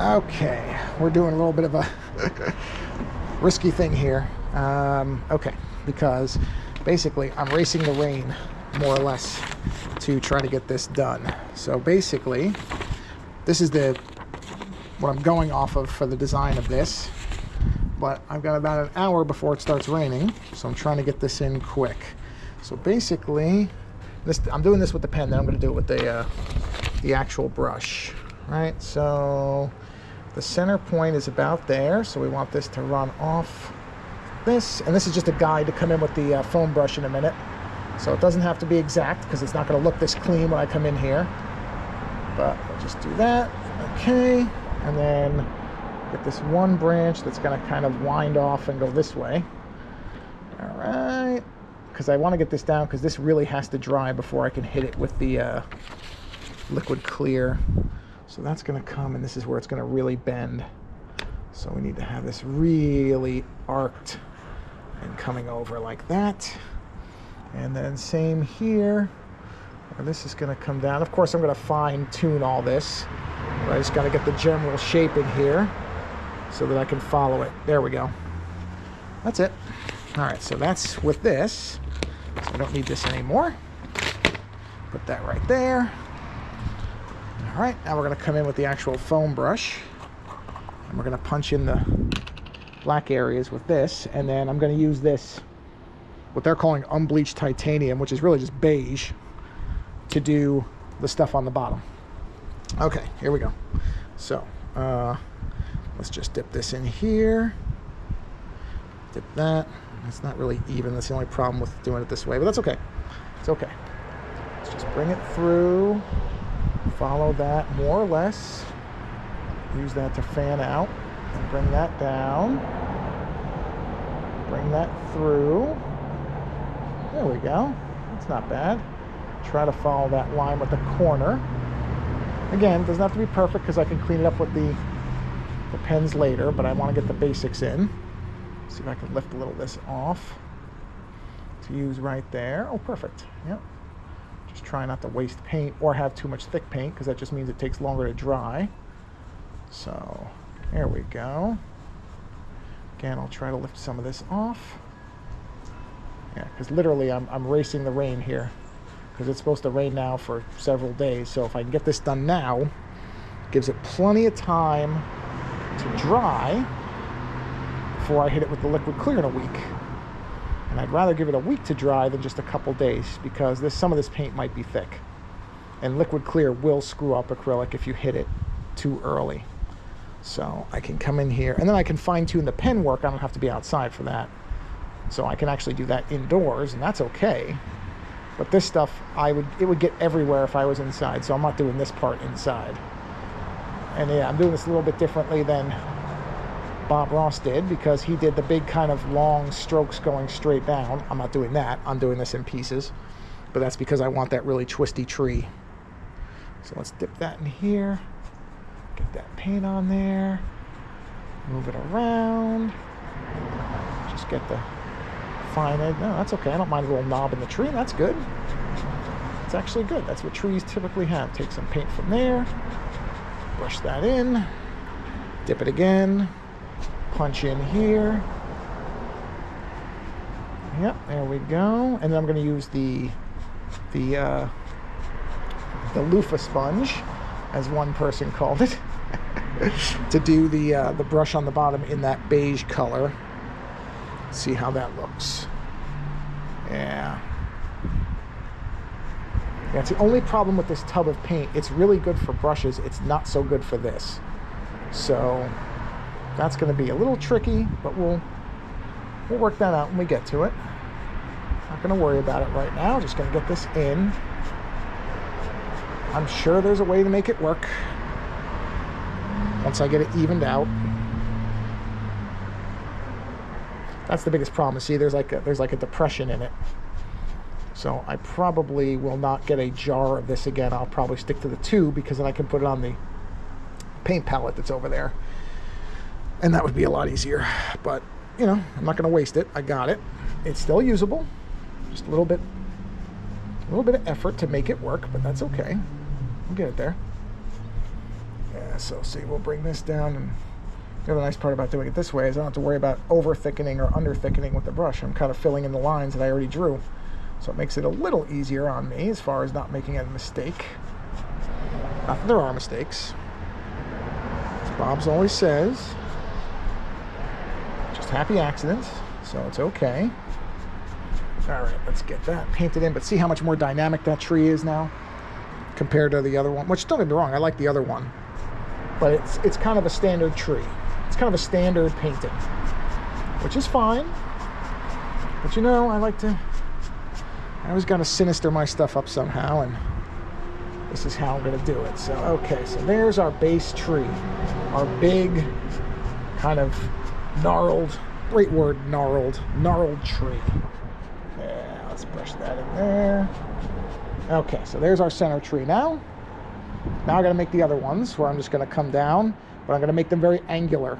Okay, we're doing a little bit of a risky thing here. Okay, because basically I'm racing the rain, more or less, to try to get this done. So basically, this is what I'm going off of for the design of this. But I've got about an hour before it starts raining, so I'm trying to get this in quick. So basically, I'm doing this with the pen, then I'm going to do it with the actual brush. Right, so the center point is about there, so we want this to run off this, and this is just a guide to come in with the foam brush in a minute. So it doesn't have to be exact because it's not going to look this clean when I come in here, but we'll just do that. Okay, and then get this one branch that's going to kind of wind off and go this way. All right, because I want to get this down because this really has to dry before I can hit it with the liquid clear. So that's going to come, and this is where it's going to really bend. So we need to have this really arced and coming over like that. And then same here, where this is going to come down. Of course, I'm going to fine tune all this. But I just got to get the general shape in here so that I can follow it. There we go. That's it. All right, so that's with this. So I don't need this anymore. Put that right there. All right, now we're going to come in with the actual foam brush, and we're going to punch in the black areas with this, and then I'm going to use this, what they're calling unbleached titanium, which is really just beige, to do the stuff on the bottom. Okay, here we go. So let's just dip this in here, dip that. It's not really even. That's the only problem with doing it this way, but that's okay. It's okay. Let's just bring it through. Follow that more or less. Use that to fan out and bring that down. Bring that through. There we go. That's not bad. Try to follow that line with the corner. Again, it doesn't have to be perfect because I can clean it up with the pens later, but I want to get the basics in. See if I can lift a little of this off to use right there. Oh, perfect. Yep. Just try not to waste paint or have too much thick paint because that just means it takes longer to dry. So there we go. Again, I'll try to lift some of this off. Yeah, because literally I'm racing the rain here because it's supposed to rain now for several days. So if I can get this done now, it gives it plenty of time to dry before I hit it with the liquid clear in a week. And I'd rather give it a week to dry than just a couple days because some of this paint might be thick. And liquid clear will screw up acrylic if you hit it too early. So I can come in here, and then I can fine tune the pen work. I don't have to be outside for that. So I can actually do that indoors, and that's okay. But this stuff, it would get everywhere if I was inside, so I'm not doing this part inside. And yeah, I'm doing this a little bit differently than Bob Ross did because he did the big kind of long strokes going straight down. I'm not doing that. I'm doing this in pieces, but that's because I want that really twisty tree. So let's dip that in here, get that paint on there, move it around, just get the fine edge. No, that's okay. I don't mind a little knob in the tree. That's good. It's actually good. That's what trees typically have. Take some paint from there, brush that in, dip it again, punch in here. Yep, there we go. And then I'm going to use the loofah sponge, as one person called it, to do the brush on the bottom in that beige color. See how that looks. Yeah. That's the only problem with this tub of paint. It's really good for brushes. It's not so good for this. So that's going to be a little tricky, but we'll work that out when we get to it. Not going to worry about it right now. Just going to get this in. I'm sure there's a way to make it work once I get it evened out. That's the biggest problem. See, there's like a depression in it. So I probably will not get a jar of this again. I'll probably stick to the tube because then I can put it on the paint palette that's over there. And that would be a lot easier. But, you know, I'm not going to waste it. I got it. It's still usable. Just a little bit of effort to make it work, but that's okay. We'll get it there. Yeah, so see, we'll bring this down, and the other nice part about doing it this way is I don't have to worry about over thickening or under thickening with the brush. I'm kind of filling in the lines that I already drew. So it makes it a little easier on me as far as not making a mistake. Not that there are mistakes. As Bob's always says, just happy accidents, so it's okay. All right, let's get that painted in, but see how much more dynamic that tree is now compared to the other one, which don't get me wrong, I like the other one, but it's kind of a standard tree. It's kind of a standard painting, which is fine, but you know, I always got to sinister my stuff up somehow, and this is how I'm going to do it. So, okay, so there's our base tree, our big kind of gnarled, great word, gnarled tree. Yeah, let's brush that in there. Okay, so there's our center tree. Now I got to make the other ones where I'm just going to come down, but I'm going to make them very angular.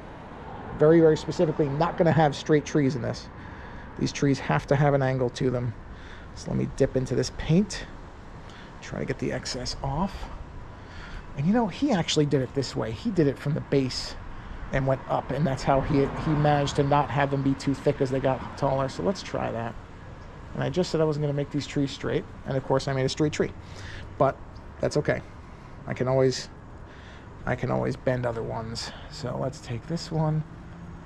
Very, very specifically, not going to have straight trees in this. These trees have to have an angle to them. So let me dip into this paint, try to get the excess off. And you know, he actually did it this way. He did it from the base and went up, and that's how he managed to not have them be too thick as they got taller. So let's try that. And I just said I wasn't going to make these trees straight, and of course I made a straight tree. But that's okay. I can always bend other ones. So let's take this one,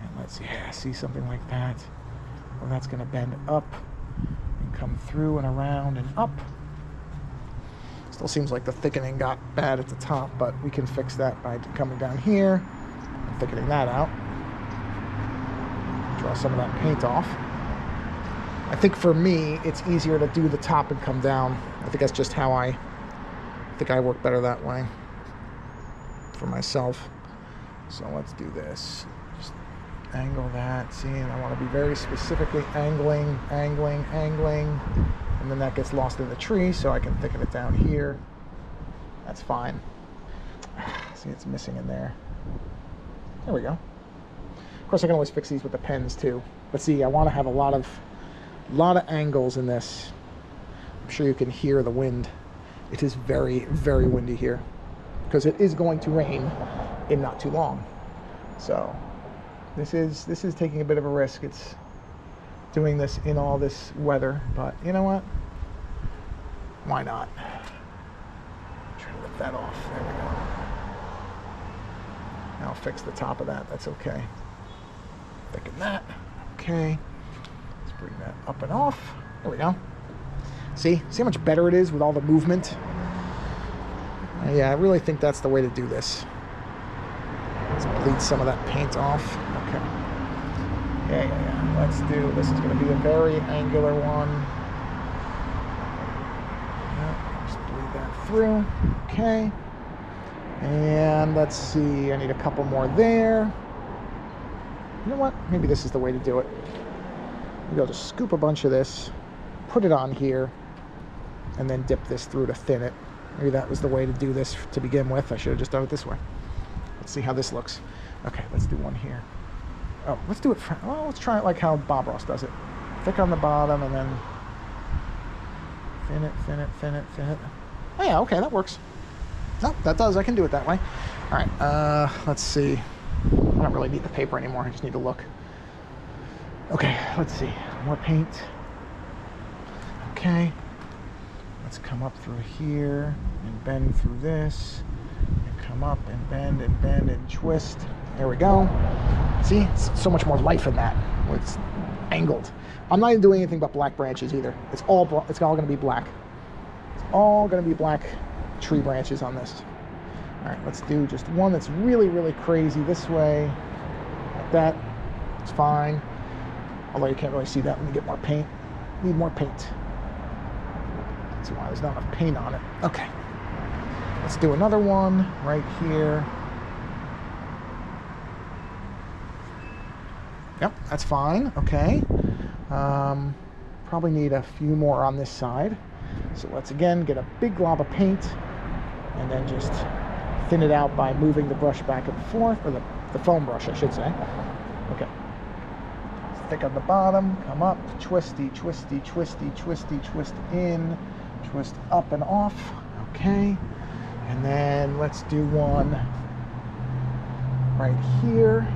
and let's see something like that. Well, that's going to bend up and come through and around and up. Still seems like the thickening got bad at the top, but we can fix that by coming down here and thickening that out. Draw some of that paint off. I think for me, it's easier to do the top and come down. I think that's just how I work better that way for myself. So let's do this. Just angle that. See, and I want to be very specifically angling, and then that gets lost in the tree, so I can thicken it down here. That's fine. See, it's missing in there. There we go. Of course, I can always fix these with the pens too. But see, I want to have a lot of angles in this. I'm sure you can hear the wind. It is very, very windy here because it is going to rain in not too long. So this is taking a bit of a risk. It's doing this in all this weather, but you know what? Why not? Try to lift that off. There we go. Now I'll fix the top of that. That's okay. Thicken that. Okay. Let's bring that up and off. There we go. See how much better it is with all the movement? Yeah, I really think that's the way to do this. Let's bleed some of that paint off. Okay. Yeah. Let's do, this is going to be a very angular one. Yeah, just bleed that through. Okay. And let's see, I need a couple more there. You know what? Maybe this is the way to do it. Maybe I'll just scoop a bunch of this, put it on here, and then dip this through to thin it. Maybe that was the way to do this to begin with. I should have just done it this way. Let's see how this looks. Okay, let's do one here. Oh, let's do it. Well, let's try it like how Bob Ross does it. Thick on the bottom and then thin it. Oh yeah, okay, that works. No, that does. I can do it that way. All right, let's see. I don't really need the paper anymore. I just need to look. Okay, let's see. More paint. Okay. Let's come up through here and bend through this. And come up and bend and twist. There we go. See, it's so much more life in that. It's angled. I'm not even doing anything but black branches either. It's all going to be black. It's all going to be black tree branches on this. All right, let's do just one that's really, really crazy this way. Like that. It's fine. Although you can't really see that when you get more paint. Need more paint. That's why there's not enough paint on it. Okay. Let's do another one right here. Yep, that's fine. Okay. Probably need a few more on this side. So let's again get a big glob of paint and then just thin it out by moving the brush back and forth, or the foam brush, I should say. Okay. Thick on the bottom, come up, twisty, twist in, twist up and off. Okay. And then let's do one right here.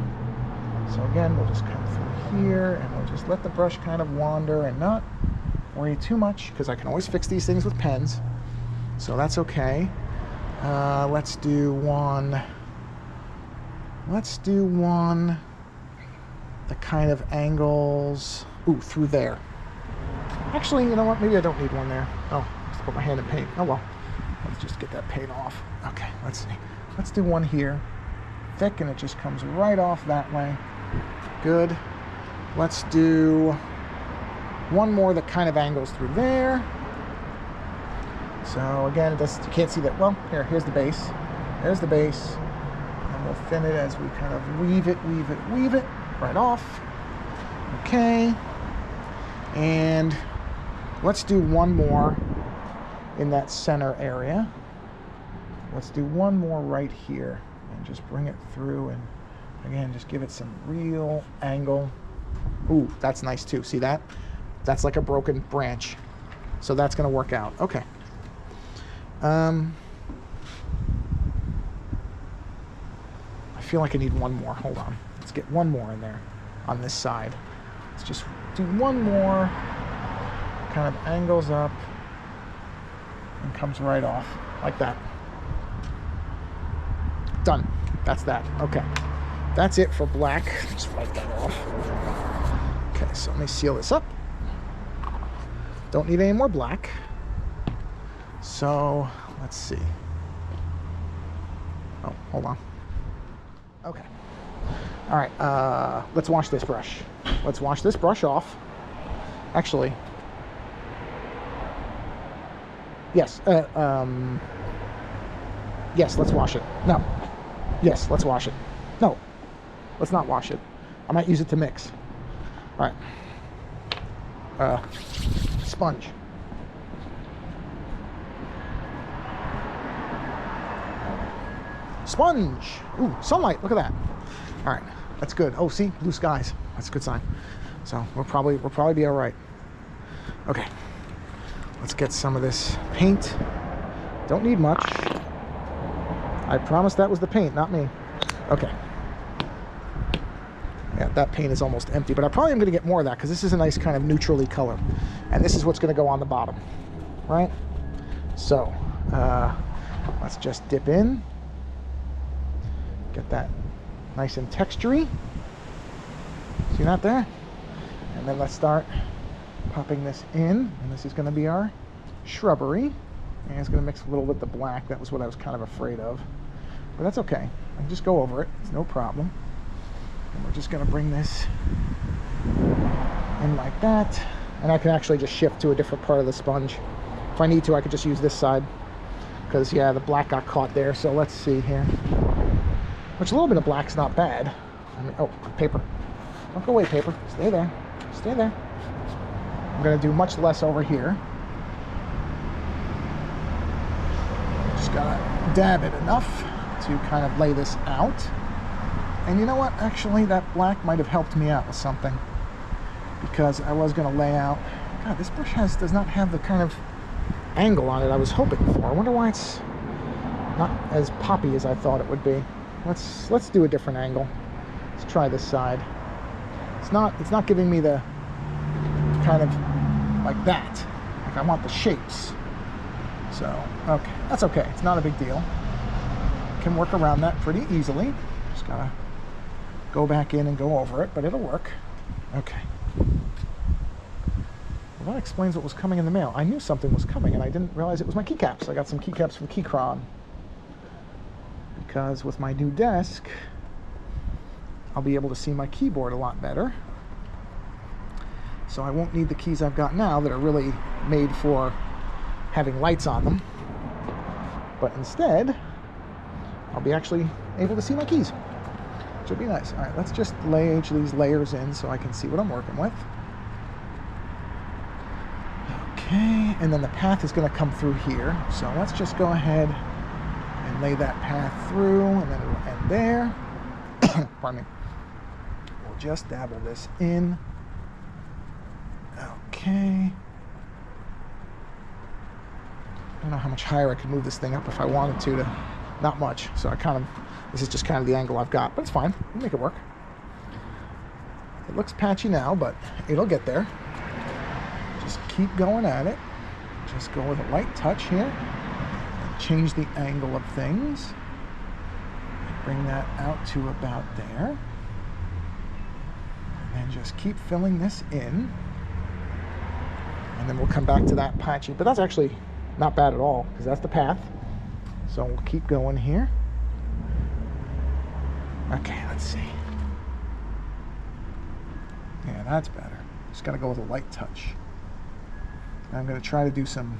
So again, we'll just come through here and we'll just let the brush kind of wander and not worry too much, because I can always fix these things with pens. So that's okay. Let's do one. Let's do one that kind of angles, ooh, through there. Actually, you know what? Maybe I don't need one there. Oh, just put my hand in paint. Oh well. Let's just get that paint off. Okay, let's see. Let's do one here. Thick, and it just comes right off that way. Good. Let's do one more that kind of angles through there. So again, you can't see that. Well, here's the base. There's the base. And we'll thin it as we kind of weave it right off. Okay. And let's do one more in that center area. Let's do one more right here and just bring it through, and again, just give it some real angle. Ooh, that's nice too. See that? That's like a broken branch. So that's going to work out. Okay. I feel like I need one more. Hold on. Let's get one more in there on this side. Let's just do one more. Kind of angles up and comes right off like that. Done. That's that. Okay. That's it for black. Just wipe that off. Okay, so let me seal this up. Don't need any more black. So let's see. Oh, hold on. Okay. All right. Let's wash this brush. Let's wash this brush off. Actually, yes. Yes. Let's wash it. No. Yes. Let's wash it. No. Let's not wash it. I might use it to mix. All right. Sponge. Sponge. Ooh, sunlight. Look at that. All right, that's good. Oh, see, blue skies. That's a good sign. So we'll probably be all right. Okay. Let's get some of this paint. Don't need much. I promise that was the paint, not me. Okay. Yeah, that paint is almost empty, but I probably am going to get more of that because this is a nice kind of neutrally color, and this is what's going to go on the bottom, right? So let's just dip in. Get that nice and textury. See that there? And then let's start popping this in, and this is going to be our shrubbery. And it's going to mix a little with the black. That was what I was kind of afraid of, but that's okay. I can just go over it. It's no problem. And we're just going to bring this in like that, and I can actually just shift to a different part of the sponge. If I need to, I could just use this side because, yeah, the black got caught there. So let's see here. Which a little bit of black's not bad. I mean, oh, paper. Don't go away, paper. Stay there. Stay there. I'm going to do much less over here. Just got to dab it enough to kind of lay this out. And you know what? Actually, that black might have helped me out with something. Because I was going to lay out... God, this brush does not have the kind of angle on it I was hoping for. I wonder why it's not as poppy as I thought it would be. Let's do a different angle. Let's try this side. It's not giving me the kind of like that. Like I want the shapes. So, okay. That's okay. It's not a big deal. Can work around that pretty easily. Just gotta go back in and go over it, but it'll work. Okay. Well, that explains what was coming in the mail. I knew something was coming and I didn't realize it was my keycaps. I got some keycaps from Keychron. Because with my new desk, I'll be able to see my keyboard a lot better. So I won't need the keys I've got now that are really made for having lights on them. But instead, I'll be actually able to see my keys, which will be nice. All right, let's just lay each of these layers in so I can see what I'm working with. Okay, and then the path is going to come through here. So let's just go ahead and lay that path through, and then it'll end there. Pardon me. We'll just dabble this in. Okay. I don't know how much higher I could move this thing up if I wanted to not much. So this is just kind of the angle I've got, but it's fine. We'll make it work. It looks patchy now, but it'll get there. Just keep going at it. Just go with a light touch here. Change the angle of things. Bring that out to about there. And then just keep filling this in. And then we'll come back to that patchy. But that's actually not bad at all, because that's the path. So we'll keep going here. Okay, let's see. Yeah, that's better. Just gotta go with a light touch. And I'm gonna try to do some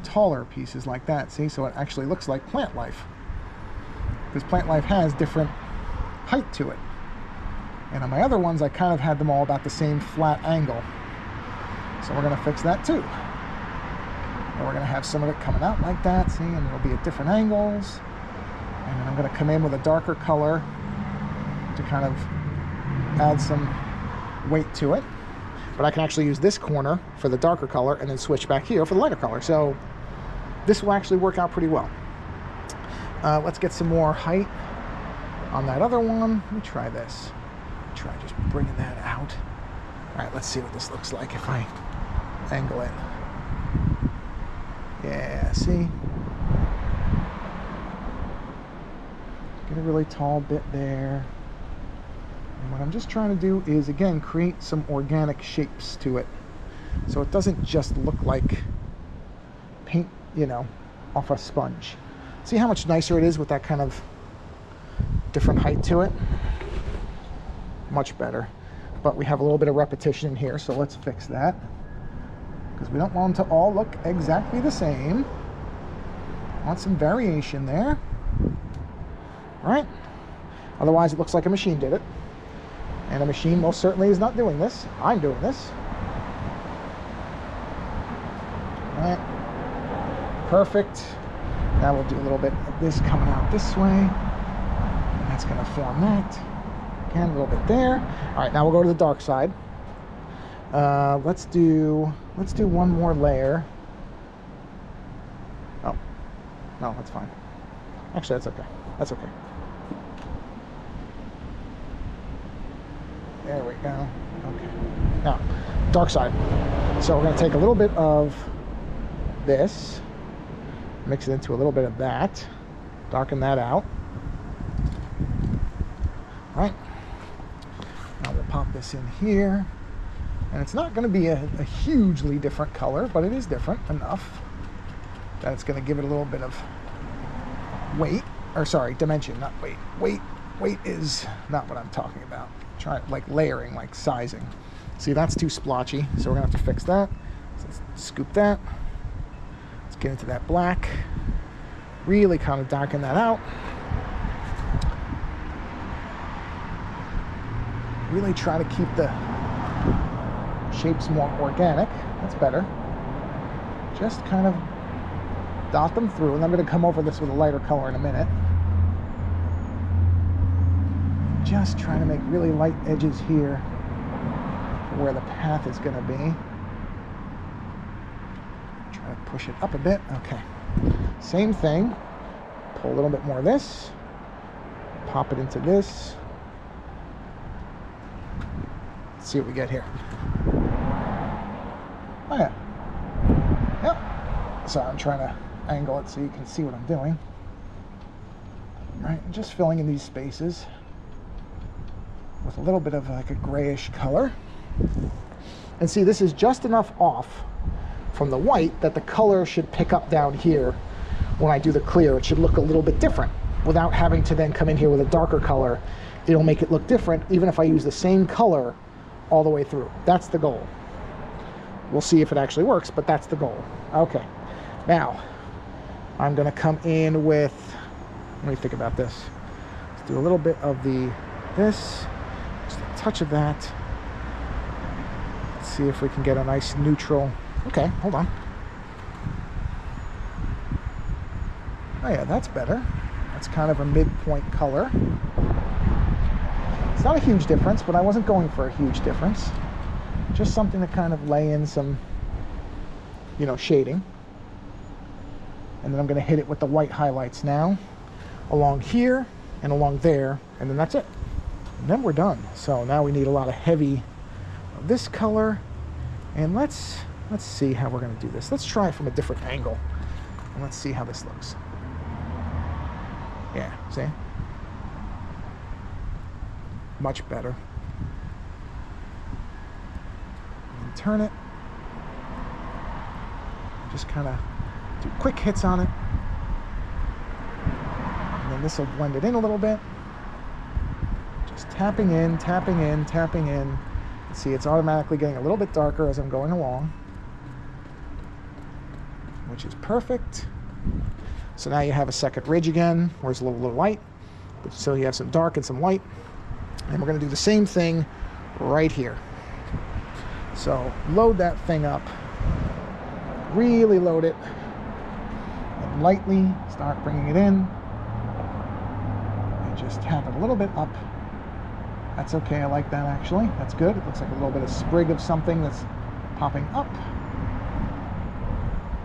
taller pieces like that, see? So it actually looks like plant life. Because plant life has different height to it. And on my other ones, I kind of had them all about the same flat angle. So we're gonna fix that too. And we're gonna have some of it coming out like that, see? And it'll be at different angles. And then I'm gonna come in with a darker color to kind of add some weight to it. But I can actually use this corner for the darker color and then switch back here for the lighter color. So this will actually work out pretty well. Let's get some more height on that other one. Let me try this. Try just bringing that out. All right, let's see what this looks like if I angle it. Yeah, see? Get a really tall bit there. And what I'm just trying to do is, again, create some organic shapes to it. So it doesn't just look like paint, you know, off a sponge. See how much nicer it is with that kind of different height to it? Much better. But we have a little bit of repetition in here, so let's fix that. Because we don't want them to all look exactly the same. Want some variation there. Right? Otherwise it looks like a machine did it. And a machine most certainly is not doing this. I'm doing this. Right. Perfect. Now we'll do a little bit of this coming out this way. And that's going to form that. Again, a little bit there. All right, now we'll go to the dark side. Let's do one more layer. Oh, no, that's fine. Actually, that's okay. That's okay. There we go. Okay. Now, dark side. So we're going to take a little bit of this, mix it into a little bit of that, darken that out. All right. Now we'll pop this in here. And it's not going to be a hugely different color, but it is different enough that it's going to give it a little bit of weight. Or sorry, dimension, not weight. Weight is not what I'm talking about. Try like layering, like sizing. See, that's too splotchy, so we're gonna have to fix that. So let's scoop that. Let's get into that black. Really kind of darken that out. Really try to keep the shapes more organic. That's better. Just kind of dot them through, and I'm gonna come over this with a lighter color in a minute. Just trying to make really light edges here for where the path is going to be. Try to push it up a bit. Okay. Same thing. Pull a little bit more of this. Pop it into this. Let's see what we get here. Oh yeah. Yep. Sorry, I'm trying to angle it so you can see what I'm doing. All right, just filling in these spaces with a little bit of like a grayish color. And see, this is just enough off from the white that the color should pick up down here when I do the clear. It should look a little bit different without having to then come in here with a darker color. It'll make it look different even if I use the same color all the way through. That's the goal. We'll see if it actually works, but that's the goal. Okay, now I'm gonna come in with, let me think about this. Let's do a little bit of this. Just a touch of that. Let's see if we can get a nice neutral. Okay, hold on. Oh yeah, that's better. That's kind of a midpoint color. It's not a huge difference, but I wasn't going for a huge difference. Just something to kind of lay in some, you know, shading. And then I'm going to hit it with the white highlights now, along here and along there, and then that's it. And then we're done. So now we need a lot of heavy of this color, and let's see how we're going to do this. Let's try it from a different angle, and let's see how this looks. Yeah, see? Much better. And turn it. Just kind of do quick hits on it. And then this will blend it in a little bit. Just tapping in, tapping in, tapping in. See, it's automatically getting a little bit darker as I'm going along, which is perfect. So now you have a second ridge again, where it's a little light, but so you have some dark and some light. And we're going to do the same thing right here. So load that thing up, really load it, and lightly start bringing it in, and just tap it a little bit up. That's okay, I like that actually. That's good. It looks like a little bit of sprig of something that's popping up.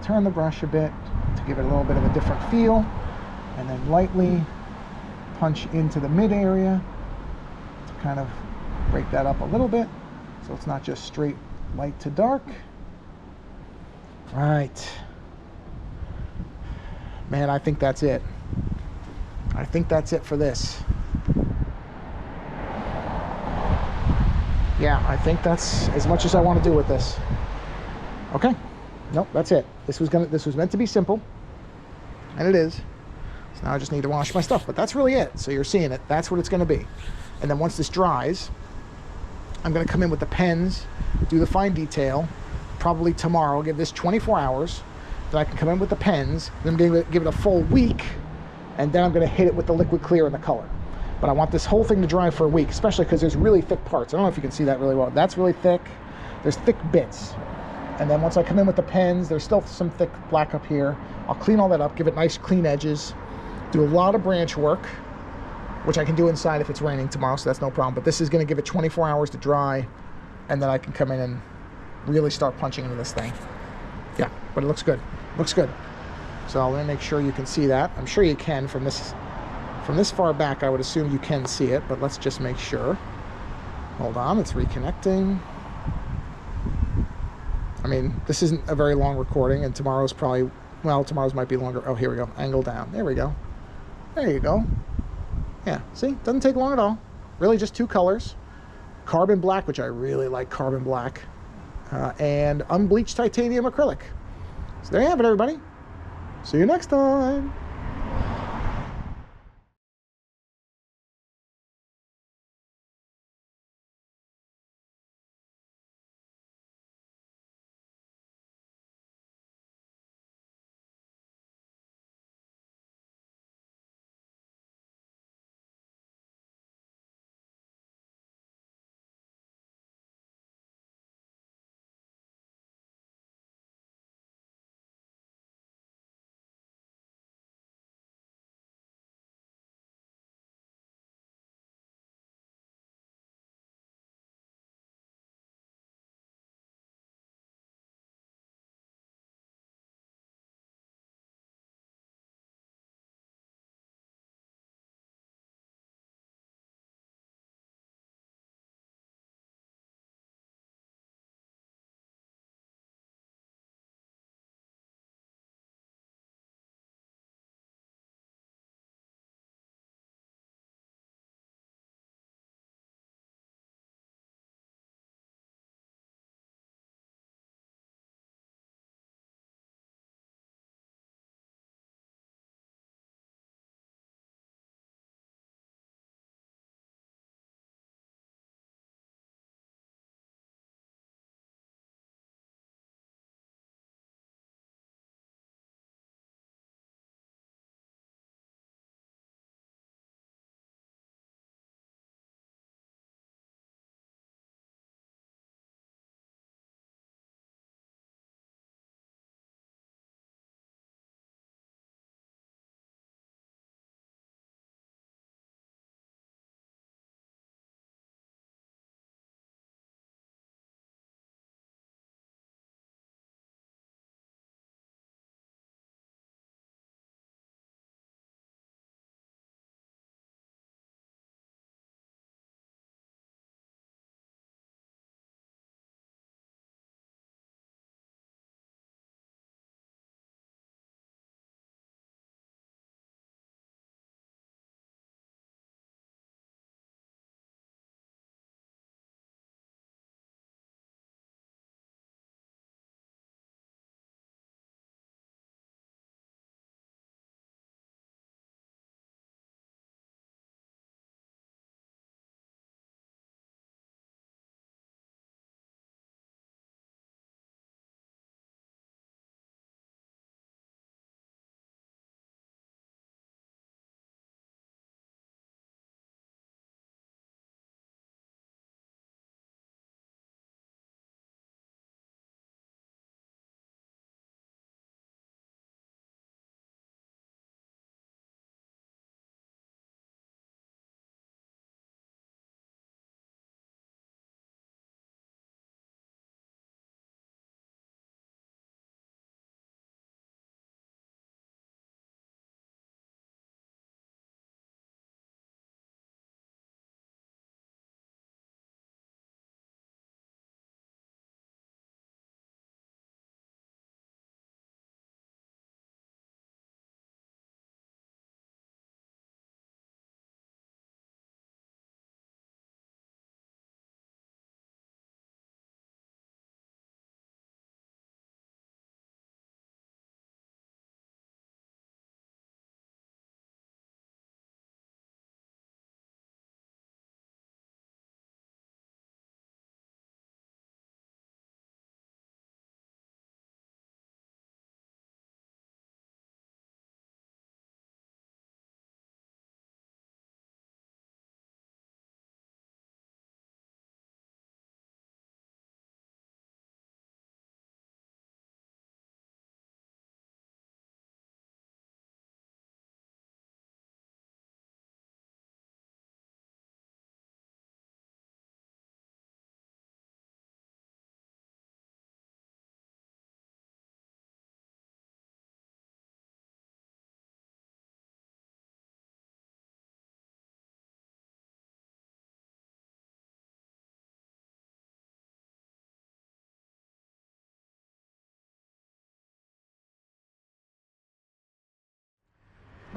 Turn the brush a bit to give it a little bit of a different feel, and then lightly punch into the mid area to kind of break that up a little bit so it's not just straight light to dark. Right. Man, I think that's it. I think that's it for this. Yeah, I think that's as much as I want to do with this. Okay. Nope, that's it. This was meant to be simple, and it is. So now I just need to wash my stuff, but that's really it. So you're seeing it. That's what it's going to be. And then once this dries, I'm going to come in with the pens, do the fine detail. Probably tomorrow. I'll give this 24 hours. Then I can come in with the pens. Then I'm going to give it a full week, and then I'm going to hit it with the liquid clear and the color. But I want this whole thing to dry for a week, especially because there's really thick parts. I don't know if you can see that really well. That's really thick. There's thick bits. And then once I come in with the pens, there's still some thick black up here. I'll clean all that up, give it nice clean edges, do a lot of branch work, which I can do inside if it's raining tomorrow, so that's no problem. But this is going to give it 24 hours to dry, and then I can come in and really start punching into this thing. Yeah, but it looks good. Looks good. So let me make sure you can see that. I'm sure you can from this far back. I would assume you can see it, but let's just make sure. Hold on, it's reconnecting. I mean, this isn't a very long recording, and tomorrow's probably, well, tomorrow's might be longer. Oh, here we go. Angle down. There we go. There you go. Yeah, see? Doesn't take long at all. Really just two colors. Carbon black, which I really like carbon black, and unbleached titanium acrylic. So there you have it, everybody. See you next time.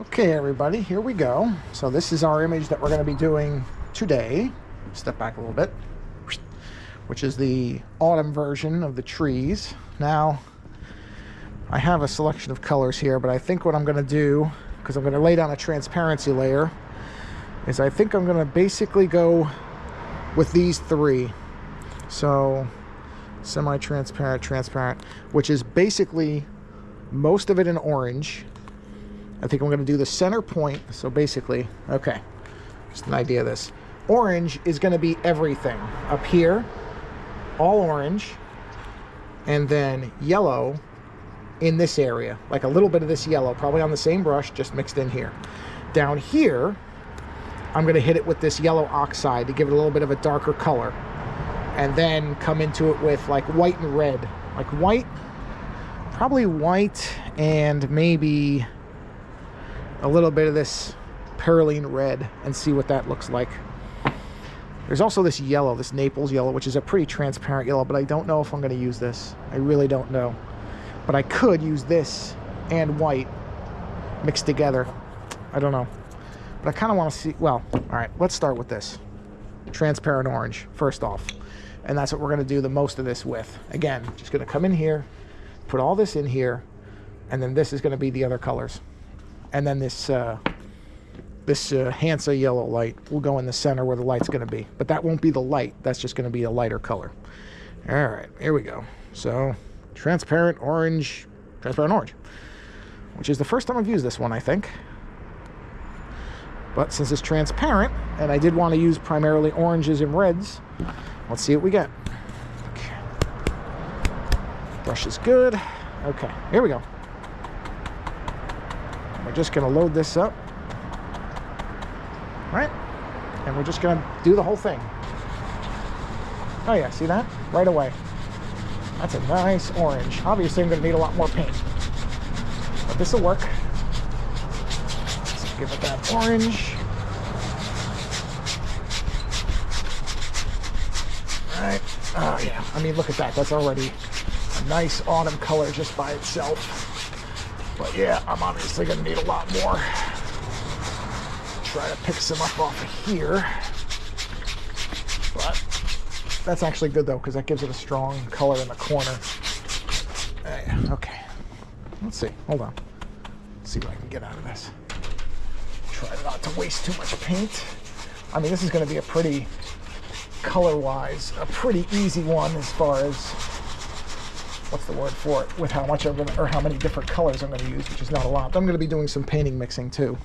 Okay, everybody, here we go. So this is our image that we're going to be doing today. Step back a little bit. Which is the autumn version of the trees. Now, I have a selection of colors here, but I think what I'm going to do, because I'm going to lay down a transparency layer, is I think I'm going to basically go with these three. So, semi-transparent, transparent, which is basically most of it in orange. I think I'm going to do the center point. So basically, okay, just an idea of this. Orange is going to be everything. Up here, all orange, and then yellow in this area. Like a little bit of this yellow, probably on the same brush, just mixed in here. Down here, I'm going to hit it with this yellow oxide to give it a little bit of a darker color. And then come into it with like white and red. Like white, probably white and maybe a little bit of this perylene red, and see what that looks like. There's also this yellow, this Naples yellow, which is a pretty transparent yellow, but I don't know if I'm going to use this. I really don't know. But I could use this and white mixed together. I don't know. But I kind of want to see, well, all right, let's start with this. Transparent orange, first off. And that's what we're going to do the most of this with. Again, just going to come in here, put all this in here, and then this is going to be the other colors. And then this Hansa yellow light will go in the center where the light's going to be. But that won't be the light. That's just going to be a lighter color. All right, here we go. So, transparent orange, which is the first time I've used this one, I think. But since it's transparent, and I did want to use primarily oranges and reds, let's see what we get. Okay. Brush is good. Okay, here we go. We're just going to load this up. Right? And we're just going to do the whole thing. Oh yeah, see that? Right away. That's a nice orange. Obviously, I'm going to need a lot more paint. But this will work. Let's give it that orange. Right. Oh yeah, I mean, look at that. That's already a nice autumn color just by itself. But yeah, I'm obviously going to need a lot more. Try to pick some up off of here. But that's actually good though, because that gives it a strong color in the corner. Okay. Let's see. Hold on. Let's see what I can get out of this. Try not to waste too much paint. I mean, this is going to be a pretty, color-wise, a pretty easy one as far as, what's the word for it, with how much I'm going to, or how many different colors I'm going to use, which is not a lot. I'm going to be doing some painting mixing too.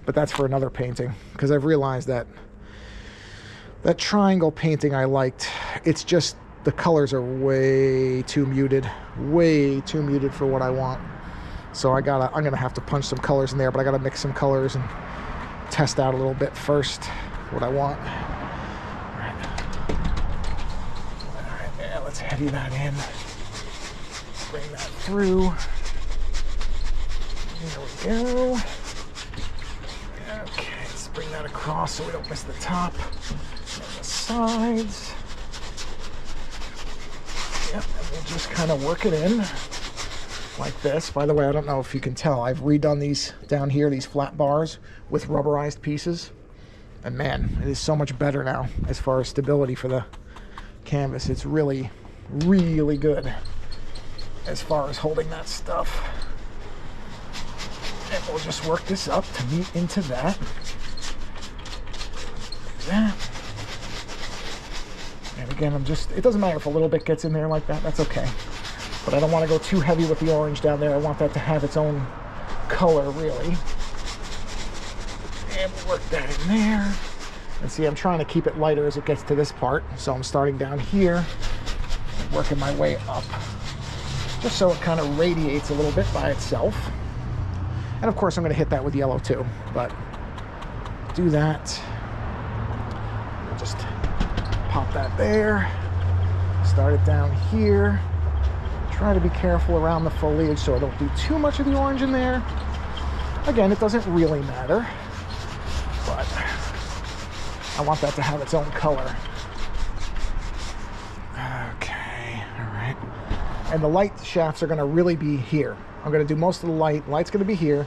But that's for another painting, because I've realized that that triangle painting I liked, it's just the colors are way too muted for what I want. So I'm gonna have to punch some colors in there, but I gotta mix some colors and test out a little bit first what I want. All right, yeah, let's heavy that in. Bring that through. There we go. Okay, let's bring that across so we don't miss the top and the sides. Yep, and we'll just kind of work it in like this. By the way, I don't know if you can tell, I've redone these down here, these flat bars with rubberized pieces. And man, it is so much better now as far as stability for the canvas. It's really, really good as far as holding that stuff. And we'll just work this up to meet into that. Like that. And again, it doesn't matter if a little bit gets in there like that, that's okay. But I don't want to go too heavy with the orange down there. I want that to have its own color, really. And we'll work that in there. And see, I'm trying to keep it lighter as it gets to this part. So I'm starting down here, working my way up, just so it kind of radiates a little bit by itself. And of course, I'm going to hit that with yellow too, but do that. We'll just pop that there. Start it down here. Try to be careful around the foliage so I don't do too much of the orange in there. Again, it doesn't really matter, but I want that to have its own color. Okay, all right. And the light shafts are going to really be here. I'm going to do most of the light. Light's going to be here.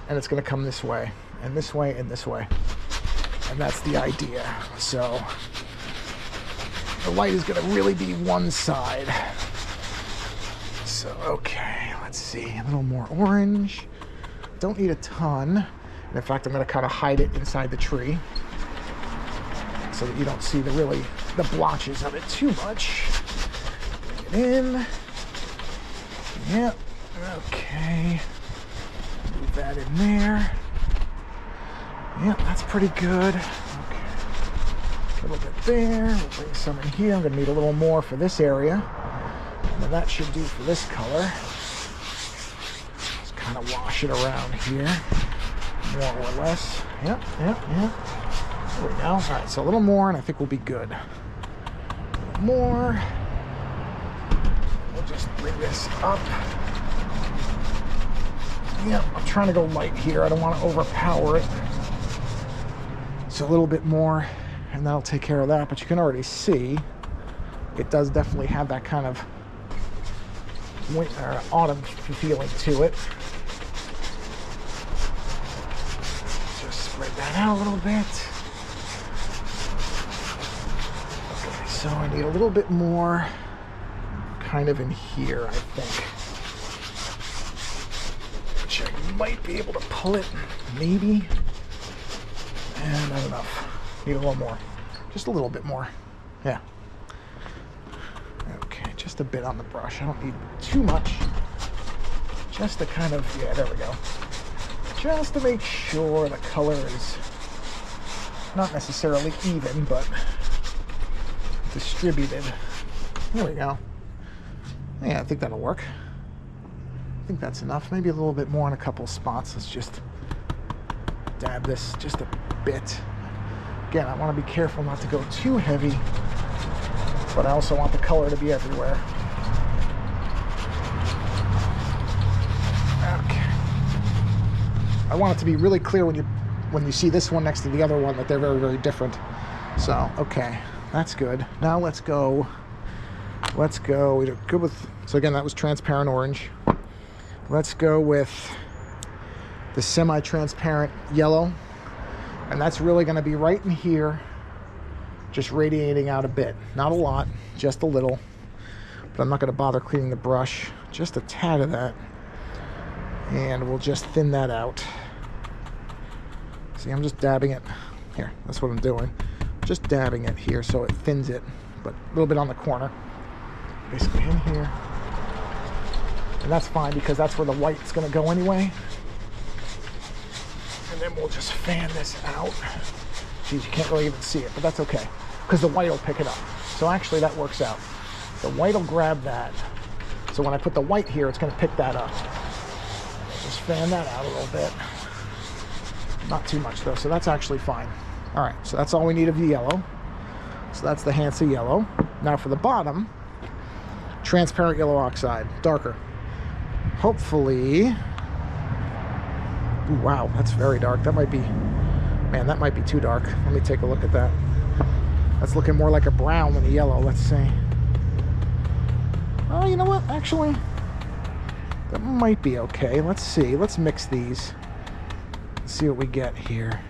and it's going to come this way, and this way, and this way. And that's the idea. So the light is going to really be one side. So, okay, let's see. A little more orange. Don't need a ton. And in fact, I'm going to kind of hide it inside the tree so that you don't see the blotches of it too much. Bring it in. Yep. Okay. Move that in there. Yep, that's pretty good. Okay. A little bit there. We'll bring some in here. I'm going to need a little more for this area. And then that should do for this color. Just kind of wash it around here. More or less. Yep. There we go. All right, so a little more, and I think we'll be good. A little more. We'll just bring this up. Yep, I'm trying to go light here. I don't want to overpower it. So a little bit more, and that'll take care of that. But you can already see it does definitely have that kind of winter, autumn feeling to it. Just spread that out a little bit. Okay, so I need a little bit more kind of in here, I think. Which I might be able to pull it, maybe. And not enough. Need a little more. Just a little bit more. Yeah. Okay, just a bit on the brush. I don't need too much. Just to kind of, yeah, there we go. Just to make sure the color is not necessarily even, but distributed. There we go. Yeah, I think that'll work. I think that's enough. Maybe a little bit more in a couple spots. Let's just dab this just a bit. Again, I want to be careful not to go too heavy, but I also want the color to be everywhere. Okay. I want it to be really clear when you see this one next to the other one that they're very, very different. So, okay, that's good. Now let's go. We did good with. So again, that was transparent orange. Let's go with the semi-transparent yellow, and that's really going to be right in here, just radiating out a bit. Not a lot, just a little, but I'm not going to bother cleaning the brush. Just a tad of that, and we'll just thin that out. See, I'm just dabbing it here. That's what I'm doing. Just dabbing it here so it thins it, but a little bit on the corner, basically in here. And that's fine because that's where the white's going to go anyway. And then we'll just fan this out. Geez, you can't really even see it, but that's okay because the white will pick it up. So actually that works out. The white will grab that. So when I put the white here, it's going to pick that up. Just fan that out a little bit. Not too much though, so that's actually fine. All right, so that's all we need of the yellow. So that's the Hansa yellow. Now for the bottom, transparent yellow oxide, darker. Hopefully, ooh, wow, that's very dark. That might be, man, that might be too dark. Let me take a look at that. That's looking more like a brown than a yellow. Let's see. Oh, you know what? Actually, that might be okay. Let's see. Let's mix these. Let's see what we get here.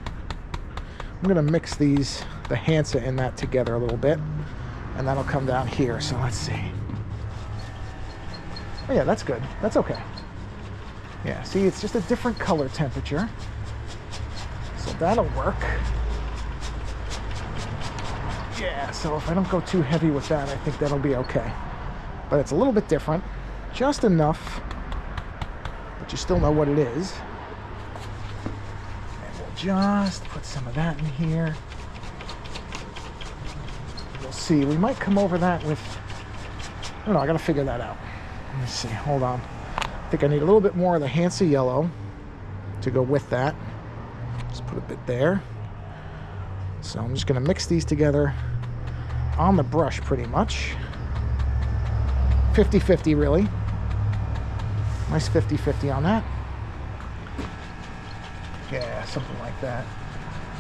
I'm going to mix these, the Hansa in that together a little bit, and that'll come down here. So let's see. Oh yeah, that's good. That's okay. Yeah, see, it's just a different color temperature. So that'll work. Yeah, so if I don't go too heavy with that, I think that'll be okay. But it's a little bit different. Just enough, but you still know what it is. And we'll just put some of that in here. We'll see. We might come over that with, I don't know, I gotta figure that out. Let me see, hold on. I think I need a little bit more of the Hansa yellow to go with that. Just put a bit there. So I'm just gonna mix these together on the brush pretty much. 50-50 really. Nice 50-50 on that. Yeah, something like that.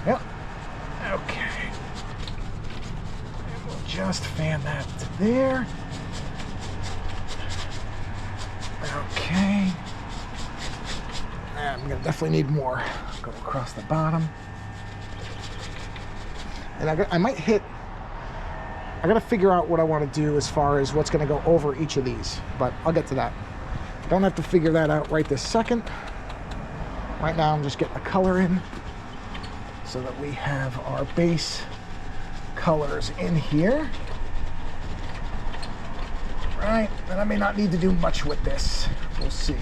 Yep. Okay. And we'll just fan that to there. Okay. I'm gonna definitely need more. Go across the bottom. And I might hit, I gotta figure out what I want to do as far as what's gonna go over each of these, but I'll get to that. Don't have to figure that out right this second. Right now I'm just getting the color in so that we have our base colors in here. Right, and I may not need to do much with this. We'll see.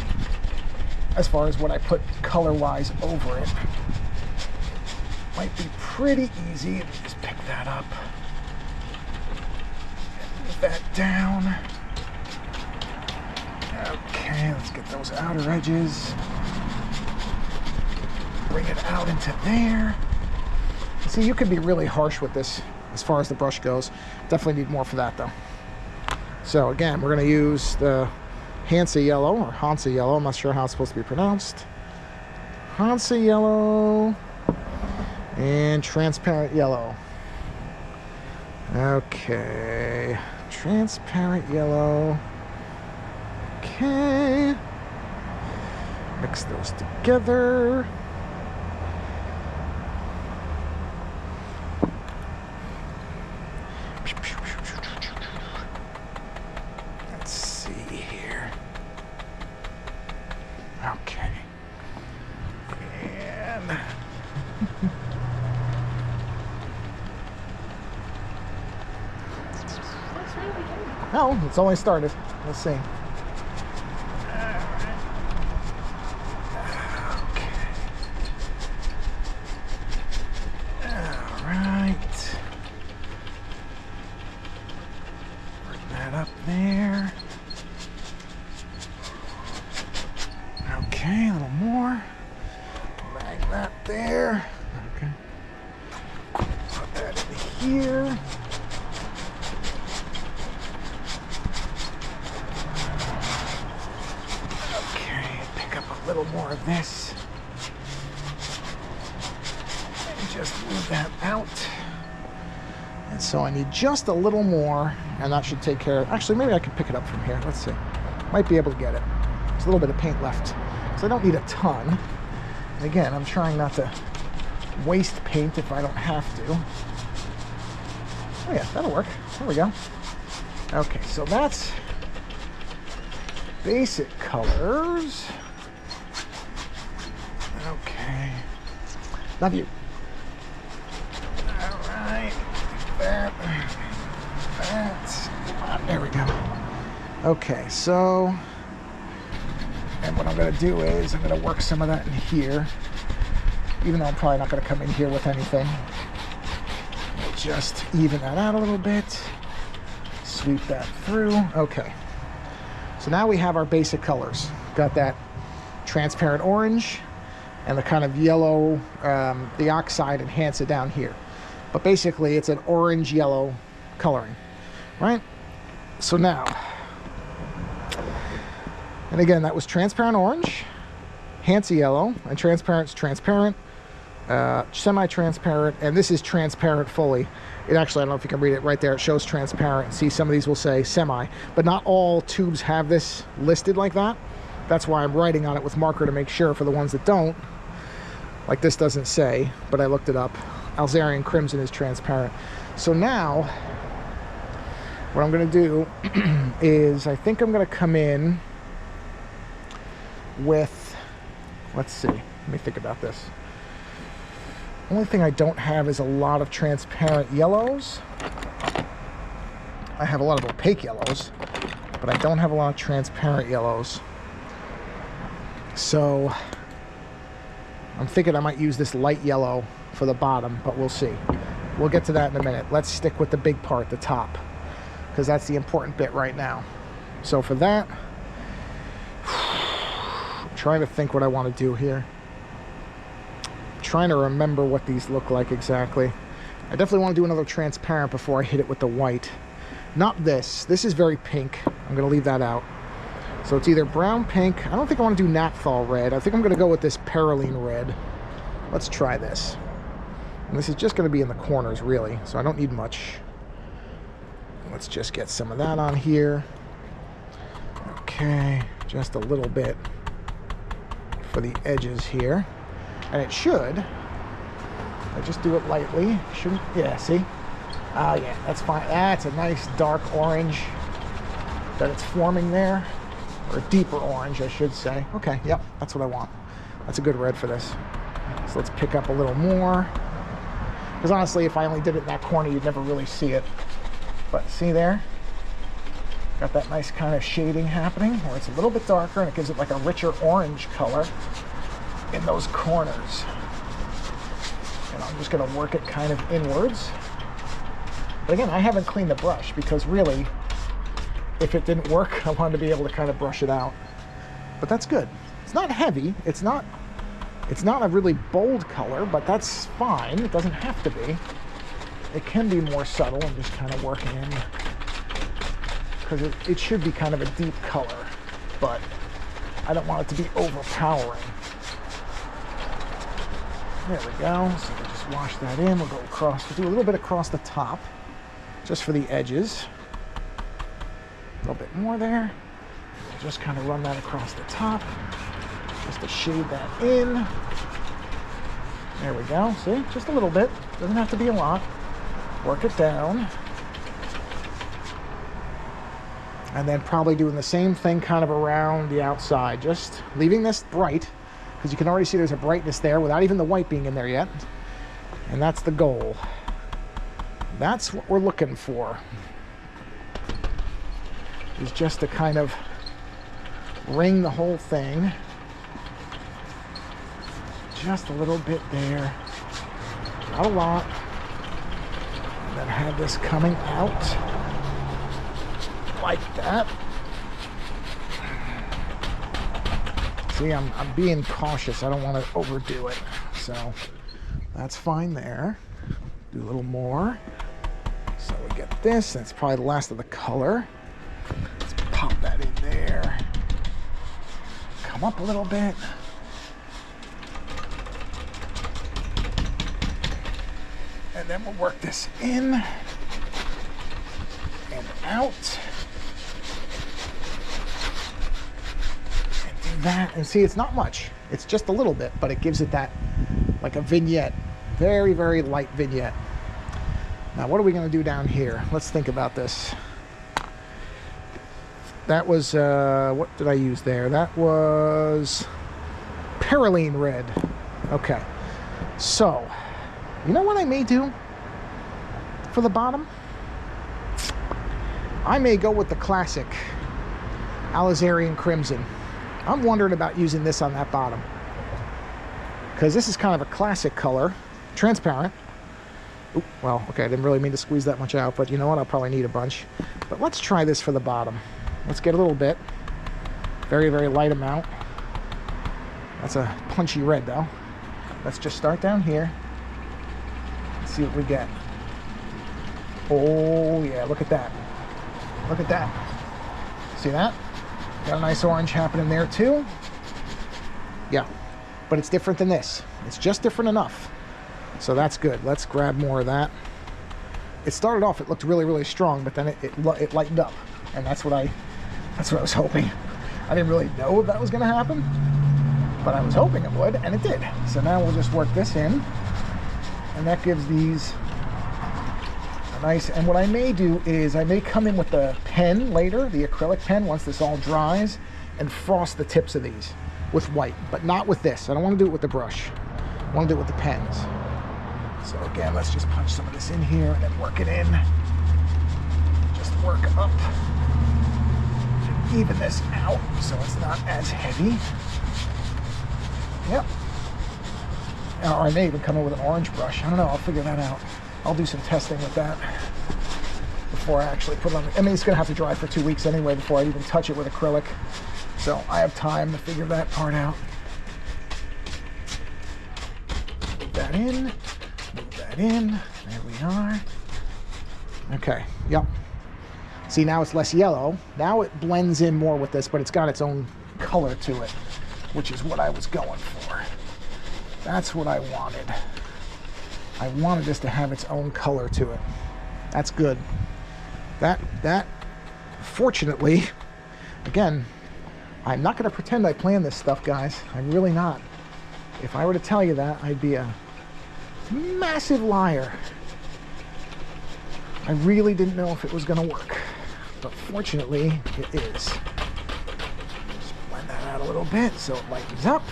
As far as what I put color-wise over it. Might be pretty easy. Let me just pick that up. Move that down. Okay, let's get those outer edges. Bring it out into there. See, you could be really harsh with this as far as the brush goes. Definitely need more for that though. So again, we're going to use the Hansa yellow, or Hansa yellow. I'm not sure how it's supposed to be pronounced. Hansa yellow and transparent yellow. Okay, transparent yellow. Okay, mix those together. Let's see here. Okay, and no, it's only started. Let's see. Up there. Okay, a little more. Bag that there. Okay. Put that in here. Okay, pick up a little more of this. And just move that out. And so I need just a little more, and that should take care of, actually maybe I can pick it up from here. Let's see. Might be able to get it. There's a little bit of paint left. So I don't need a ton. And again, I'm trying not to waste paint if I don't have to. Oh yeah, that'll work. There we go. Okay, so that's basic colors. Okay. Love you. There we go. Okay, so, and what I'm going to do is I'm going to work some of that in here, even though I'm probably not going to come in here with anything. Just even that out a little bit, sweep that through. Okay, so now we have our basic colors. Got that transparent orange and the kind of yellow, the oxide enhance it down here. But basically it's an orange-yellow coloring, right? So now, and again, that was transparent orange, Hansa yellow, and transparent's transparent, semi-transparent, and this is transparent fully. It actually, I don't know if you can read it right there, it shows transparent. See, some of these will say semi, but not all tubes have this listed like that. That's why I'm writing on it with marker to make sure for the ones that don't. Like this doesn't say, but I looked it up. Alzarian Crimson is transparent. So now, what I'm going to do is I think I'm going to come in with, let's see, let me think about this. Only thing I don't have is a lot of transparent yellows. I have a lot of opaque yellows, but I don't have a lot of transparent yellows. So I'm thinking I might use this light yellow for the bottom, but we'll see. We'll get to that in a minute. Let's stick with the big part, the top, because that's the important bit right now. So for that, I'm trying to think what I want to do here. I'm trying to remember what these look like exactly. I definitely want to do another transparent before I hit it with the white. Not this. This is very pink. I'm going to leave that out. So it's either brown, pink. I don't think I want to do naphthol red. I think I'm going to go with this perylene red. Let's try this. And this is just going to be in the corners, really, so I don't need much. Let's just get some of that on here. Okay, just a little bit for the edges here. And it should, I just do it lightly, shouldn't, yeah, see? Oh yeah, that's fine. That's a nice dark orange that it's forming there, or a deeper orange, I should say. Okay, yep, that's what I want. That's a good red for this. So let's pick up a little more. Because honestly, if I only did it in that corner, you'd never really see it. But see there? Got that nice kind of shading happening where it's a little bit darker and it gives it like a richer orange color in those corners. And I'm just going to work it kind of inwards. But again, I haven't cleaned the brush because really, if it didn't work, I wanted to be able to kind of brush it out. But that's good. It's not heavy. It's not a really bold color, but that's fine. It doesn't have to be. It can be more subtle and just kind of working in, because it should be kind of a deep color, but I don't want it to be overpowering. There we go. So we'll just wash that in. We'll go across. We'll do a little bit across the top, just for the edges. A little bit more there. We'll just kind of run that across the top, just to shade that in. There we go. See? Just a little bit. Doesn't have to be a lot. Work it down. And then probably doing the same thing kind of around the outside. Just leaving this bright, because you can already see there's a brightness there without even the white being in there yet. And that's the goal. That's what we're looking for. Is just to kind of ring the whole thing. Just a little bit there. Not a lot. And then have this coming out like that. See, I'm being cautious. I don't want to overdo it. So that's fine there. Do a little more. So we get this. That's probably the last of the color. Let's pop that in there. Come up a little bit. And then we'll work this in and out. And do that. And see, it's not much. It's just a little bit, but it gives it that, like a vignette. Very, very light vignette. Now, what are we going to do down here? Let's think about this. That was, what did I use there? That was Perylene red. Okay. So, you know what I may do for the bottom? I may go with the classic Alizarian Crimson. I'm wondering about using this on that bottom, because this is kind of a classic color, transparent. Oop, well, okay, I didn't really mean to squeeze that much out, but you know what? I'll probably need a bunch. But let's try this for the bottom. Let's get a little bit. Very, very light amount. That's a punchy red, though. Let's just start down here. See what we get. Oh yeah, look at that. Look at that. See that? Got a nice orange happening there too. Yeah, but it's different than this. It's just different enough. So that's good. Let's grab more of that. It started off, it looked really, really strong, but then it lightened up. And that's what I was hoping. I didn't really know that was gonna happen, but I was hoping it would, and it did. So now we'll just work this in. And that gives these a nice, and what I may do is I may come in with the pen later, the acrylic pen, once this all dries, and frost the tips of these with white, but not with this. I don't want to do it with the brush. I want to do it with the pens. So again, let's just punch some of this in here and then work it in. Just work up to even this out so it's not as heavy. Yep. Or I may even come in with an orange brush. I don't know. I'll figure that out. I'll do some testing with that before I actually put it on. I mean, it's going to have to dry for 2 weeks anyway before I even touch it with acrylic. So I have time to figure that part out. Move that in. Move that in. There we are. Okay. Yep. See, now it's less yellow. Now it blends in more with this, but it's got its own color to it, which is what I was going for. That's what I wanted. I wanted this to have its own color to it. That's good. That fortunately, again, I'm not going to pretend I planned this stuff, guys. I'm really not. If I were to tell you that, I'd be a massive liar. I really didn't know if it was going to work, but fortunately, it is. Just blend that out a little bit so it lightens up.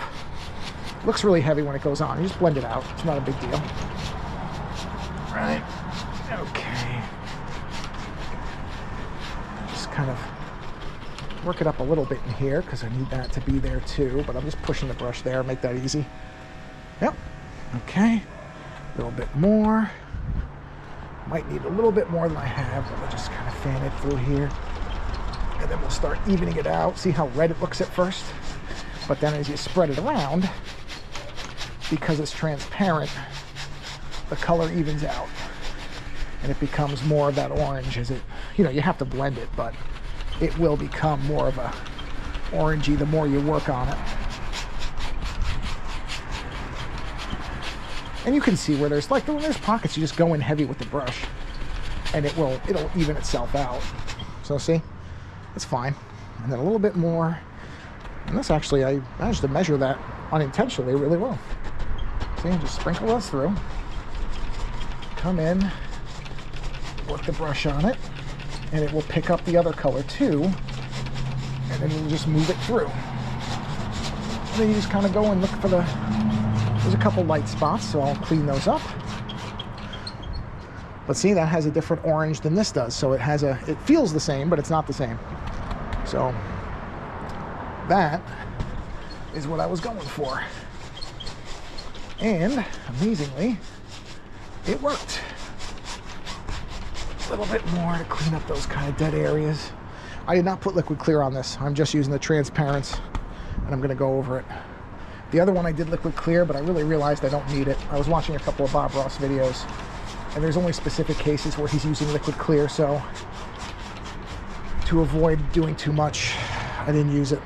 Looks really heavy when it goes on. You just blend it out. It's not a big deal. Right? Okay. Just kind of work it up a little bit in here because I need that to be there too, but I'm just pushing the brush there, make that easy. Yep. Okay. A little bit more. Might need a little bit more than I have, but we'll just kind of fan it through here. And then we'll start evening it out. See how red it looks at first? But then as you spread it around, because it's transparent, the color evens out. And it becomes more of that orange as it, you know, you have to blend it, but it will become more of a orangey the more you work on it. And you can see where there's like, when there's pockets, you just go in heavy with the brush and it'll even itself out. So see, it's fine. And then a little bit more. And this actually, I managed to measure that unintentionally really well. See, just sprinkle this through. Come in, work the brush on it, and it will pick up the other color too. And then we'll just move it through. And then you just kind of go and look for there's a couple light spots, so I'll clean those up. But see, that has a different orange than this does. So it feels the same, but it's not the same. So that is what I was going for. And amazingly, it worked. A little bit more to clean up those kind of dead areas. I did not put liquid clear on this. I'm just using the transparents, and I'm going to go over it. The other one I did liquid clear, but I really realized I don't need it. I was watching a couple of Bob Ross videos, and there's only specific cases where he's using liquid clear, so to avoid doing too much, I didn't use it.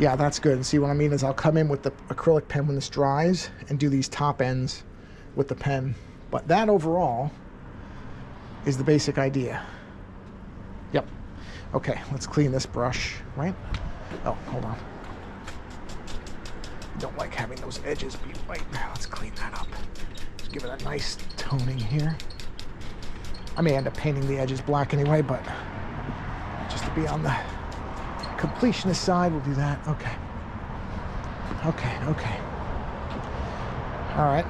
Yeah, that's good. And see what I mean is I'll come in with the acrylic pen when this dries and do these top ends with the pen. But that overall is the basic idea. Yep. Okay, let's clean this brush, right? Oh, hold on. Don't like having those edges be white. Let's clean that up. Just give it a nice toning here. I may end up painting the edges black anyway, but just to be on the completionist side, we'll do that. Okay. Okay, okay. All right.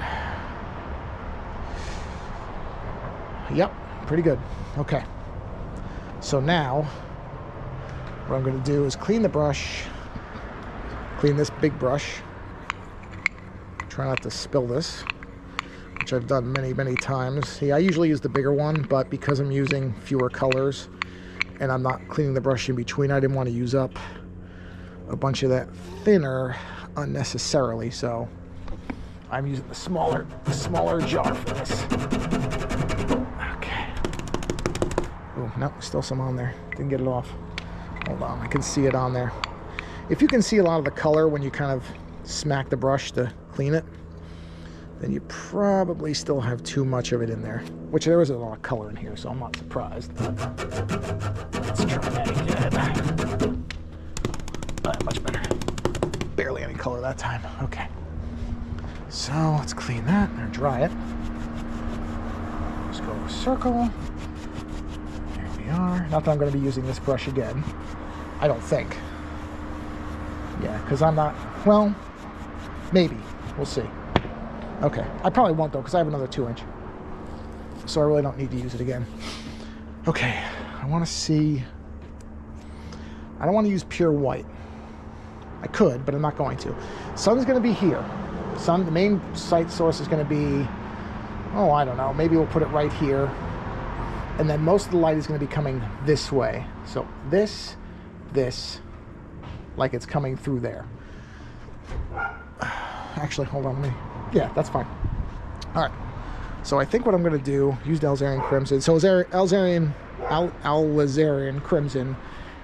Yep, pretty good. Okay. So now, what I'm going to do is clean the brush, clean this big brush. Try not to spill this, which I've done many, many times. See, I usually use the bigger one, but because I'm using fewer colors and I'm not cleaning the brush in between, I didn't want to use up a bunch of that thinner unnecessarily, so I'm using the smaller jar for this. Okay. Oh, no, still some on there. Didn't get it off. Hold on, I can see it on there. If you can see a lot of the color when you kind of smack the brush to clean it, then you probably still have too much of it in there, which there is a lot of color in here, so I'm not surprised. Let's try that again. Much better. Barely any color that time. Okay. So let's clean that or dry it. Let's go a circle. There we are. Not that I'm going to be using this brush again. I don't think. Yeah, because I'm not, well, maybe. We'll see. Okay. I probably won't, though, because I have another 2-inch. So I really don't need to use it again. Okay. I want to see. I don't want to use pure white. I could, but I'm not going to. Sun's going to be here. The main sight source is going to be, oh, I don't know. Maybe we'll put it right here. And then most of the light is going to be coming this way. So this, like it's coming through there. Actually, hold on. Yeah, that's fine. All right. So I think what I'm going to do, use Alizarin Crimson. So Alizarin Crimson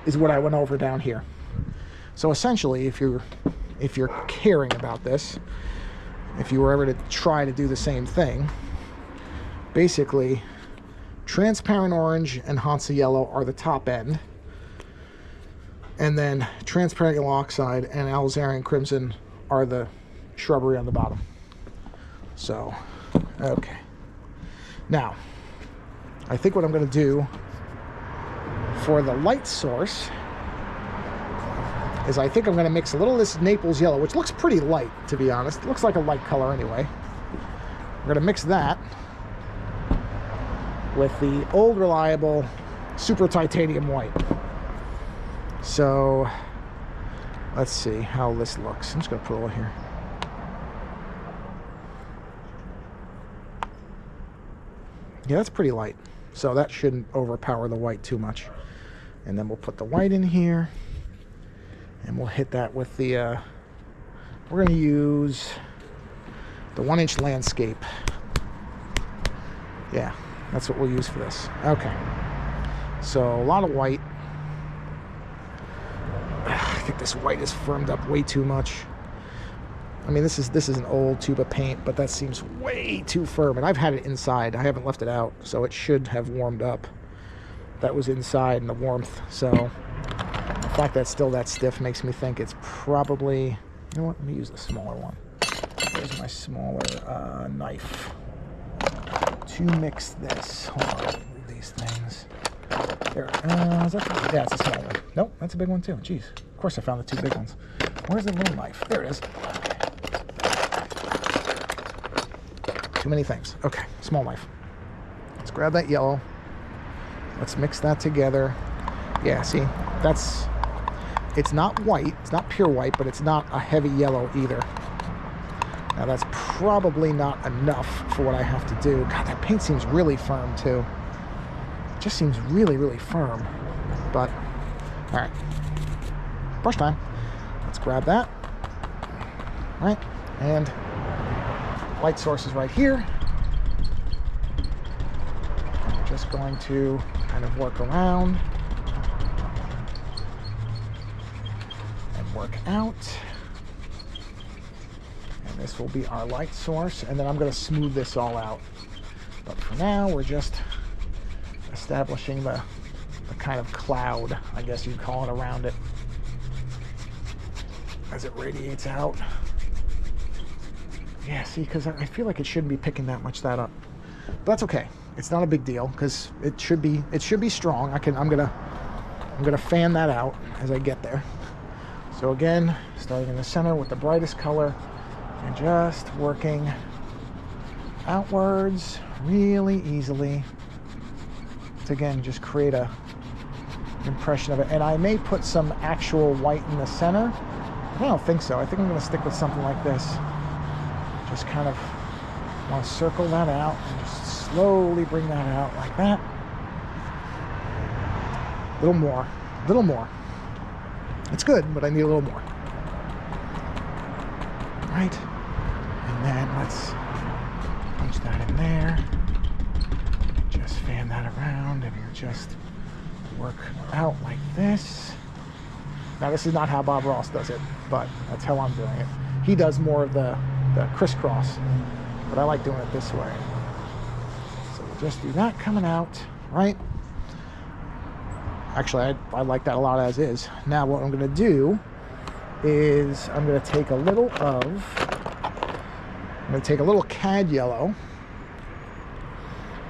is what I went over down here. So essentially, if you're caring about this, if you were ever to try to do the same thing, basically, transparent orange and Hansa yellow are the top end, And then transparent yellow oxide and alizarin crimson are the shrubbery on the bottom. So, okay. Now, I think what I'm going to do for the light source is I think I'm going to mix a little of this Naples yellow, which looks pretty light, to be honest. It looks like a light color anyway. I'm going to mix that with the old reliable super titanium white. So let's see how this looks. I'm just going to put a little here. Yeah, that's pretty light. So that shouldn't overpower the white too much. And then we'll put the white in here. And we'll hit that with the, we're going to use the 1-inch landscape. Yeah, that's what we'll use for this. Okay. So a lot of white. I think this white is firmed up way too much. I mean, this is an old tube of paint, but that seems way too firm. And I've had it inside. I haven't left it out, so it should have warmed up. That was inside in the warmth. So the fact that it's still that stiff makes me think it's probably... You know what? Let me use the smaller one. There's my smaller knife to mix this. Hold on. Move these things. There. Is that yeah, it's a small one. Nope, that's a big one too. Jeez. Of course I found the two big ones. Where's the little knife? There it is. Too many things. Okay, small knife. Let's grab that yellow. Let's mix that together. Yeah, see, that's... It's not white. It's not pure white, but it's not a heavy yellow either. Now that's probably not enough for what I have to do. God, that paint seems really firm too. It just seems really, really firm. But, all right. Brush time. Let's grab that. All right, and light source is right here. I'm just going to kind of work around and work out. And this will be our light source, and then I'm going to smooth this all out. But for now, we're just establishing the kind of cloud, I guess you'd call it, around it as it radiates out. Yeah, see, because I feel like it shouldn't be picking that much that up, but that's okay. It's not a big deal because it should be strong. I'm gonna fan that out as I get there. So again, starting in the center with the brightest color and just working outwards really easily to again just create a impression of it. And I may put some actual white in the center. I don't think so. I think I'm going to stick with something like this. Just kind of want to circle that out and just slowly bring that out like that. A little more. A little more. It's good, but I need a little more. Right. And then let's punch that in there. Just fan that around and you just work out like this. Now this is not how Bob Ross does it, but that's how I'm doing it. He does more of the crisscross, but I like doing it this way. So we'll just do that coming out, right? Actually, I like that a lot as is. Now what I'm going to do is I'm going to take a little cad yellow,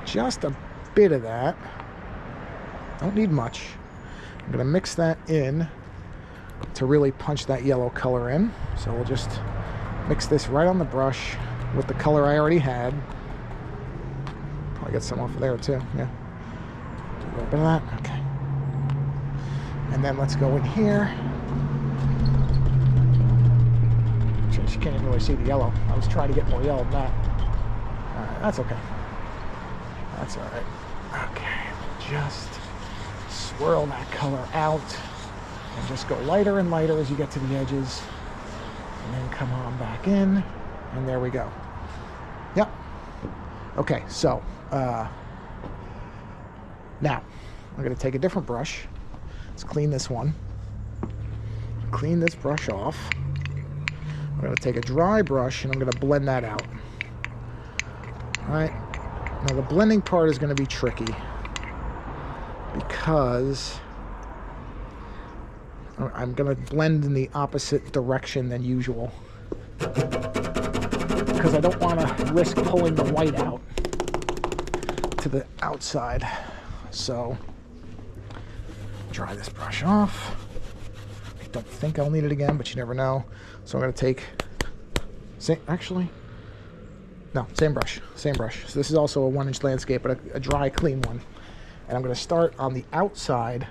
just a bit of that. Don't need much. I'm going to mix that in to really punch that yellow color in. So we'll just mix this right on the brush with the color I already had. Probably get some off of there too, yeah. Do a little bit of that, okay. And then let's go in here. You can't even really see the yellow. I was trying to get more yellow than that. All right, that's okay. That's all right. Okay, just swirl that color out. And just go lighter and lighter as you get to the edges. And then come on back in. And there we go. Yep. Okay, so now I'm going to take a different brush. Let's clean this one. Clean this brush off. I'm going to take a dry brush and I'm going to blend that out. All right. Now the blending part is going to be tricky because I'm going to blend in the opposite direction than usual, because I don't want to risk pulling the white out to the outside. So dry this brush off. I don't think I'll need it again, but you never know. So I'm going to take, same brush. So this is also a 1-inch landscape, but a dry, clean one. And I'm going to start on the outside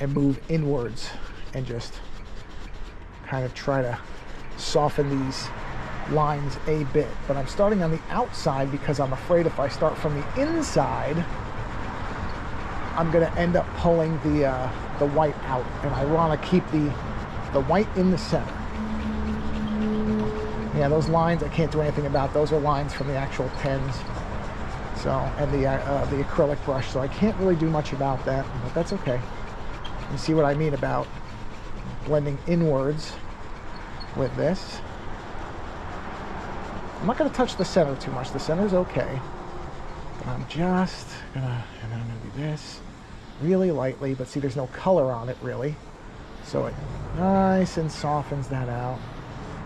and move inwards and just kind of try to soften these lines a bit. But I'm starting on the outside because I'm afraid if I start from the inside, I'm going to end up pulling the white out, and I want to keep the white in the center. Yeah, those lines I can't do anything about. Those are lines from the actual pens, so, and the acrylic brush, so I can't really do much about that, but that's okay. You see what I mean about blending inwards with this. I'm not going to touch the center too much. The center's okay, but I'm just gonna do this really lightly, but see, there's no color on it really, so it nice and softens that out.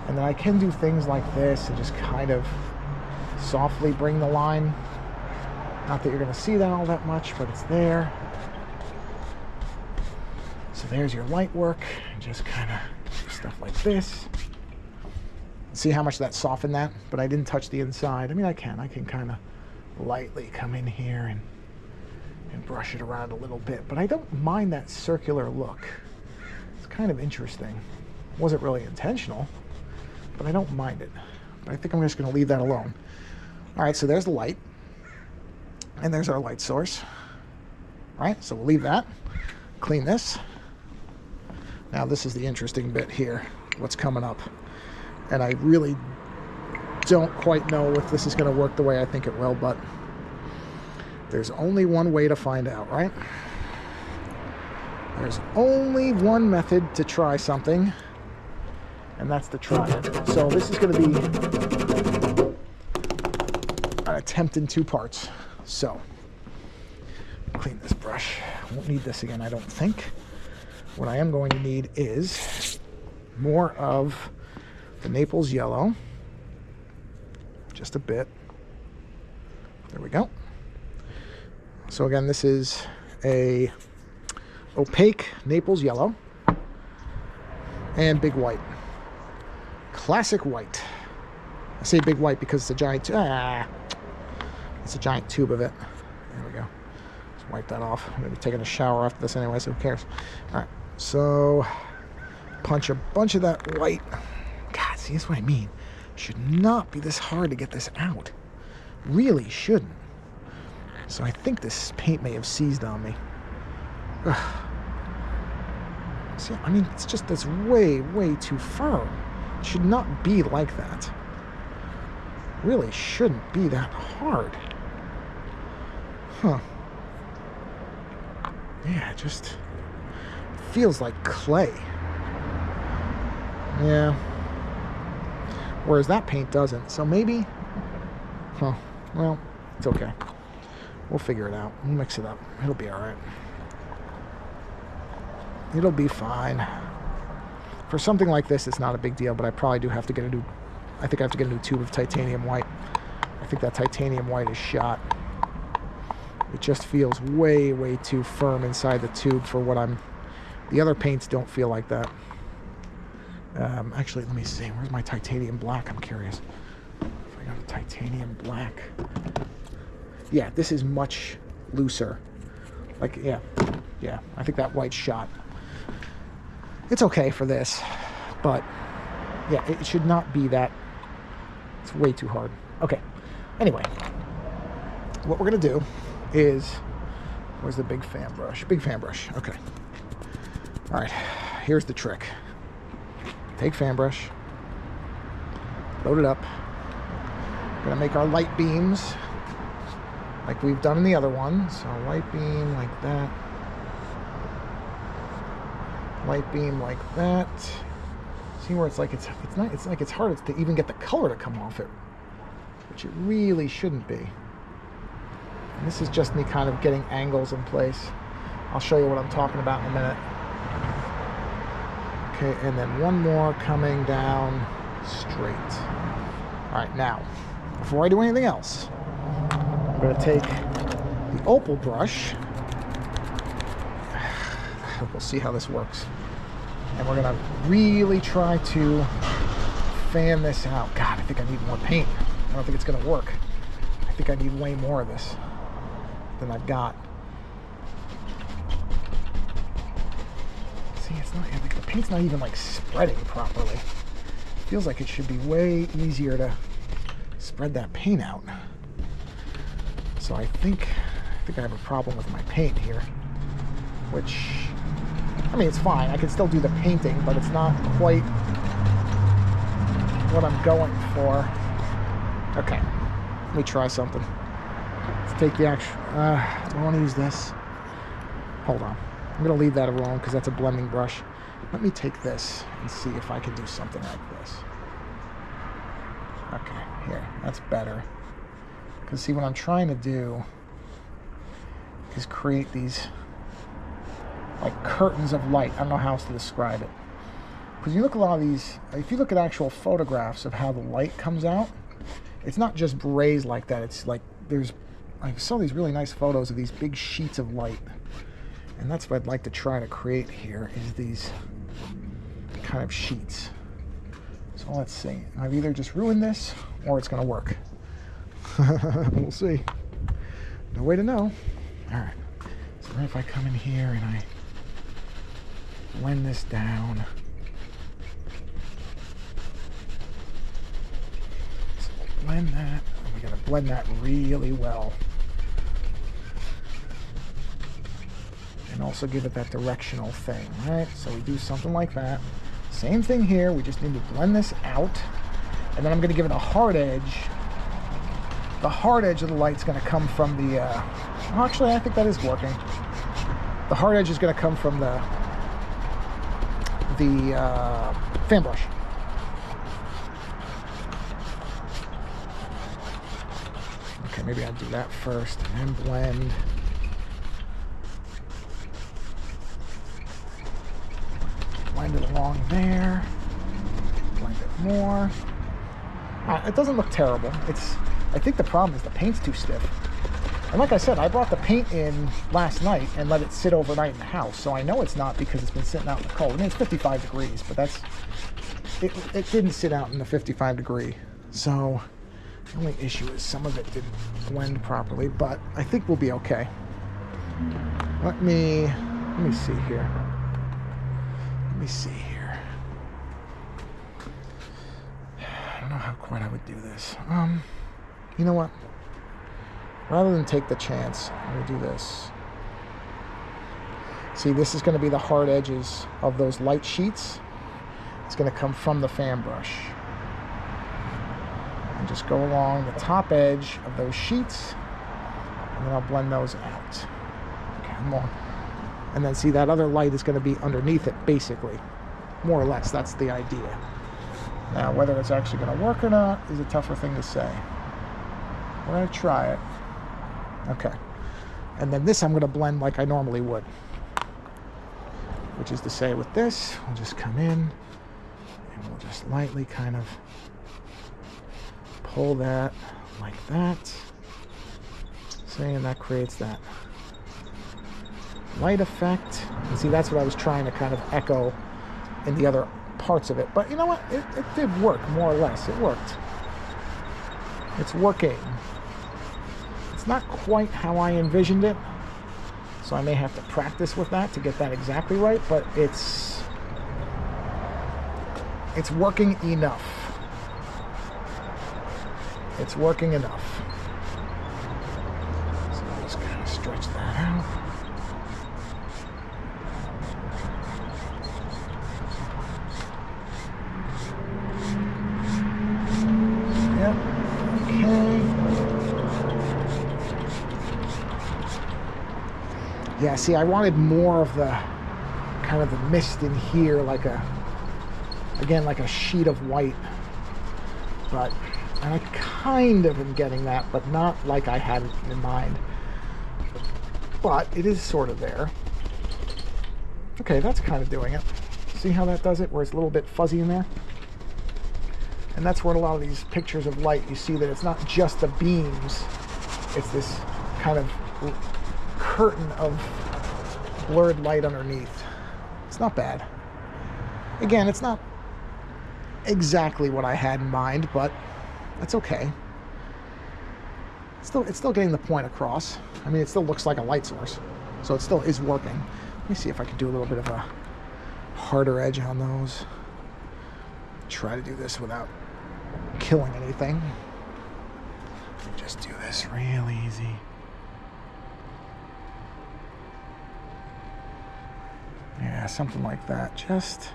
And then I can do things like this and just kind of softly bring the line. Not that you're going to see that all that much, but it's there. So there's your light work, and just kind of stuff like this. See how much that softened that? But I didn't touch the inside. I mean, I can kind of lightly come in here and brush it around a little bit, but I don't mind that circular look. It's kind of interesting. It wasn't really intentional, but I don't mind it. But I think I'm just going to leave that alone. All right, so there's the light, and there's our light source. All right, so we'll leave that. Clean this. Now this is the interesting bit here, what's coming up. And I really don't quite know if this is going to work the way I think it will, but there's only one way to find out, right? There's only one method to try something, and that's to try it. So this is going to be an attempt in 2 parts. So clean this brush. Won't need this again, I don't think. What I am going to need is more of the Naples yellow, just a bit. There we go. So again, this is a opaque Naples yellow and big white, classic white. I say big white because it's a giant. It's a giant tube of it. There we go. Let's wipe that off. I'm gonna be taking a shower after this anyway, so who cares? All right. So punch a bunch of that white. God, see, that's what I mean. Should not be this hard to get this out. Really shouldn't. So I think this paint may have seized on me. Ugh. See, I mean, it's just that's way, way too firm. It should not be like that. Really shouldn't be that hard. Huh. Yeah, it just feels like clay. Yeah. Whereas that paint doesn't. So maybe... Huh. Well, it's okay. We'll figure it out. We'll mix it up. It'll be alright. It'll be fine. For something like this, it's not a big deal, but I probably do have to get a new... I think I have to get a new tube of titanium white. I think that titanium white is shot. It just feels way, way too firm inside the tube for what I'm... The other paints don't feel like that. Actually, let me see. Where's my titanium black? I'm curious. If I got a titanium black... Yeah, this is much looser. Like, yeah. I think that white's shot. It's okay for this, but yeah, it should not be that. It's way too hard. Okay. Anyway, what we're gonna do is, where's the big fan brush? Big fan brush. Okay. All right. Here's the trick. Take fan brush. Load it up. We're gonna make our light beams like we've done in the other one. So light beam like that. Light beam like that. See where it's like it's like it's hard to even get the color to come off it, which it really shouldn't be. And this is just me kind of getting angles in place. I'll show you what I'm talking about in a minute. Okay, and then one more coming down straight. All right, now, before I do anything else, I'm going to take the opal brush. We'll see how this works. And we're going to really try to fan this out. God, I think I need more paint. I don't think it's going to work. I think I need way more of this than I've got. See, it's not, like, the paint's not even like spreading properly. It feels like it should be way easier to spread that paint out. So I think I have a problem with my paint here, which, I mean, it's fine. I can still do the painting, but it's not quite what I'm going for. Okay, let me try something. Let's take the actual, do I want to use this? Hold on. I'm going to leave that alone because that's a blending brush. Let me take this and see if I can do something like this. Okay, here, that's better. Because see, what I'm trying to do is create these like curtains of light. I don't know how else to describe it. Because you look at a lot of these, if you look at actual photographs of how the light comes out, it's not just rays like that. It's like I saw these really nice photos of these big sheets of light. And that's what I'd like to try to create here, is these kind of sheets. So let's see. I've either just ruined this or it's going to work. We'll see. No way to know. All right. So then if I come in here and I blend this down. So we'll blend that. We got to blend that really well. And also give it that directional thing, right? So we do something like that. Same thing here. We just need to blend this out. And then I'm going to give it a hard edge. The hard edge of the light's going to come from the... actually, I think that is working. The hard edge is going to come from the fan brush. Okay, maybe I'll do that first and then blend. Blend it along there. Blend it more. It doesn't look terrible. I think the problem is the paint's too stiff. And like I said, I brought the paint in last night and let it sit overnight in the house. So I know it's not because it's been sitting out in the cold. I mean, it's 55 degrees, but it didn't sit out in the 55 degree. So the only issue is some of it didn't blend properly, but I think we'll be okay. Let me see here. Let me see here. I don't know how quite I would do this. You know what? Rather than take the chance, I'm going to do this. See, this is going to be the hard edges of those light sheets. It's going to come from the fan brush. And just go along the top edge of those sheets, and then I'll blend those out. Okay, more. And then see, that other light is going to be underneath it, basically. More or less, that's the idea. Now, whether it's actually going to work or not is a tougher thing to say. We're going to try it. Okay. And then this I'm going to blend like I normally would. Which is to say, with this, we'll just come in and we'll just lightly kind of pull that like that. See, and that creates that light effect. And see, that's what I was trying to kind of echo in the other parts of it. But you know what? It did work, more or less. It worked. It's working. It's not quite how I envisioned it, so I may have to practice with that to get that exactly right, but it's working enough. It's working enough. So I'll just kind of stretch that out. Yep. Okay. Yeah, see, I wanted more of the kind of the mist in here, like again, like a sheet of white. But I kind of am getting that, but not like I had it in mind. But it is sort of there. Okay, that's kind of doing it. See how that does it, where it's a little bit fuzzy in there? And that's where in a lot of these pictures of light, you see that it's not just the beams, it's this kind of curtain of blurred light underneath. It's not bad. Again, it's not exactly what I had in mind, but that's okay. It's still getting the point across. I mean, it still looks like a light source, so it still is working. Let me see if I can do a little bit of a harder edge on those. Try to do this without killing anything. Just do this real easy. Yeah, something like that. Just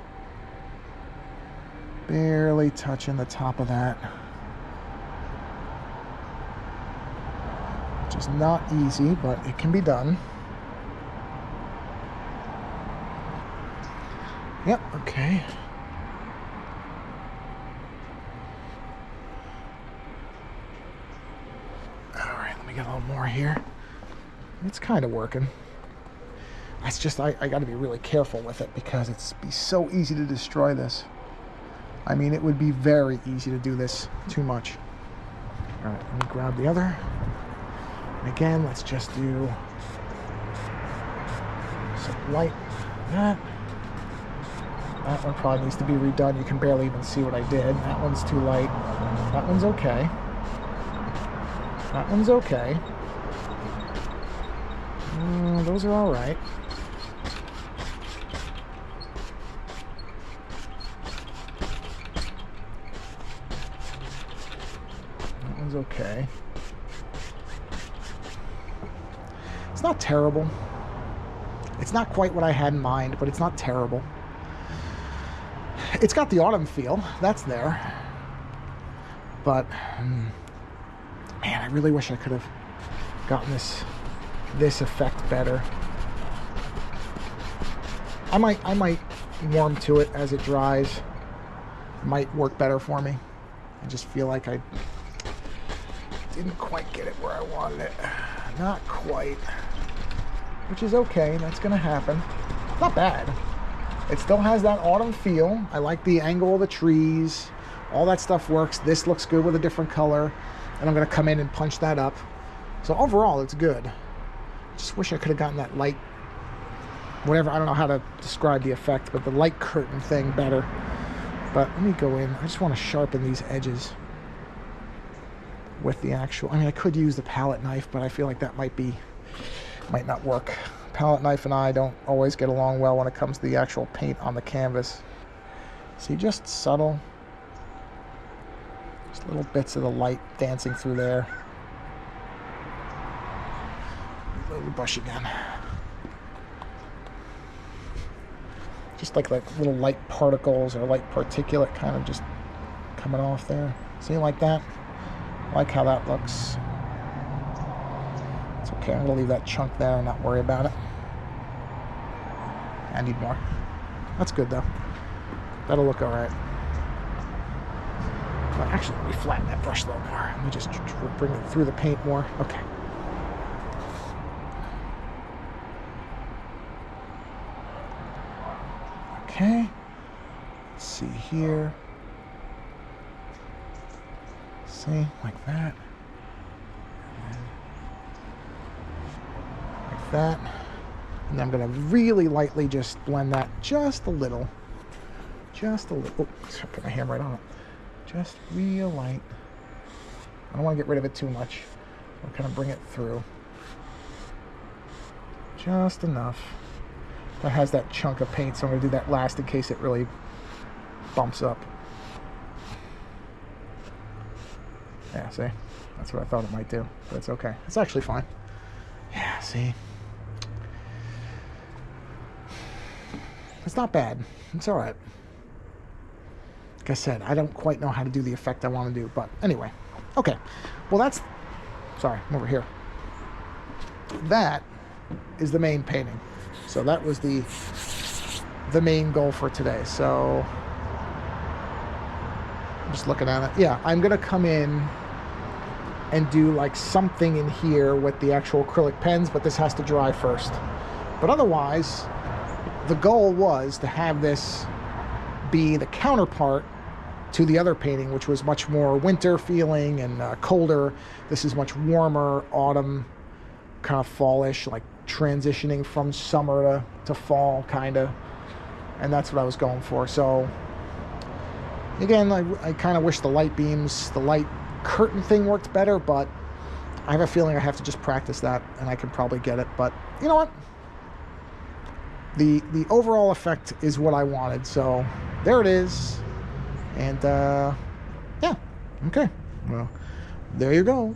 barely touching the top of that. Which is not easy, but it can be done. Yep, okay. Alright, let me get a little more here. It's kind of working. It's just, I got to be really careful with it because it's be so easy to destroy this. I mean, it would be very easy to do this too much. Alright, let me grab the other. And again, let's just do some light like that. That one probably needs to be redone. You can barely even see what I did. That one's too light. That one's okay. That one's okay. Those are all right. That one's okay. It's not terrible. It's not quite what I had in mind, but it's not terrible. It's got the autumn feel. That's there. But, man, I really wish I could have gotten this effect better. I might warm to it as it dries. It might work better for me. I just feel like I didn't quite get it where I wanted it. Not quite. Which is okay. That's going to happen. Not bad. It still has that autumn feel. I like the angle of the trees. All that stuff works. This looks good with a different color. And I'm going to come in and punch that up. So overall, it's good. Just wish I could have gotten that light, whatever, I don't know how to describe the effect, but the light curtain thing better. But let me go in. I just want to sharpen these edges with the actual, I mean, I could use the palette knife, but I feel like that might not work. Palette knife and I don't always get along well when it comes to the actual paint on the canvas. See, just subtle. Just little bits of the light dancing through there. Load the brush again. Just like little light particles or light particulate kind of just coming off there. See, like that? Like how that looks. It's okay, I'm gonna leave that chunk there and not worry about it. I need more. That's good though. That'll look all right. Well, actually, let me flatten that brush a little more. Let me just bring it through the paint more. Okay. Okay. Let's see here. See, like that. Like that. And I'm going to really lightly just blend that just a little. Just a little. Oh, I put my hand right on it. Just real light. I don't want to get rid of it too much. I'll kind of bring it through. Just enough. That has that chunk of paint, so I'm going to do that last in case it really bumps up. Yeah, see? That's what I thought it might do, but it's okay. It's actually fine. Yeah, see? It's not bad. It's all right. Like I said, I don't quite know how to do the effect I want to do, but anyway. Okay. Well, that's... Sorry, I'm over here. That is the main painting. So that was the main goal for today. So I'm just looking at it. Yeah, I'm gonna come in and do like something in here with the actual acrylic pens, but this has to dry first. But otherwise, the goal was to have this be the counterpart to the other painting, which was much more winter feeling and colder. This is much warmer, autumn, kind of fallish, like transitioning from summer to fall, kind of. And that's what I was going for. So again, I kind of wish the light beams, the light curtain thing worked better, but I have a feeling I have to just practice that and I can probably get it. But you know what? The overall effect is what I wanted. So there it is. And yeah, okay. Well, there you go.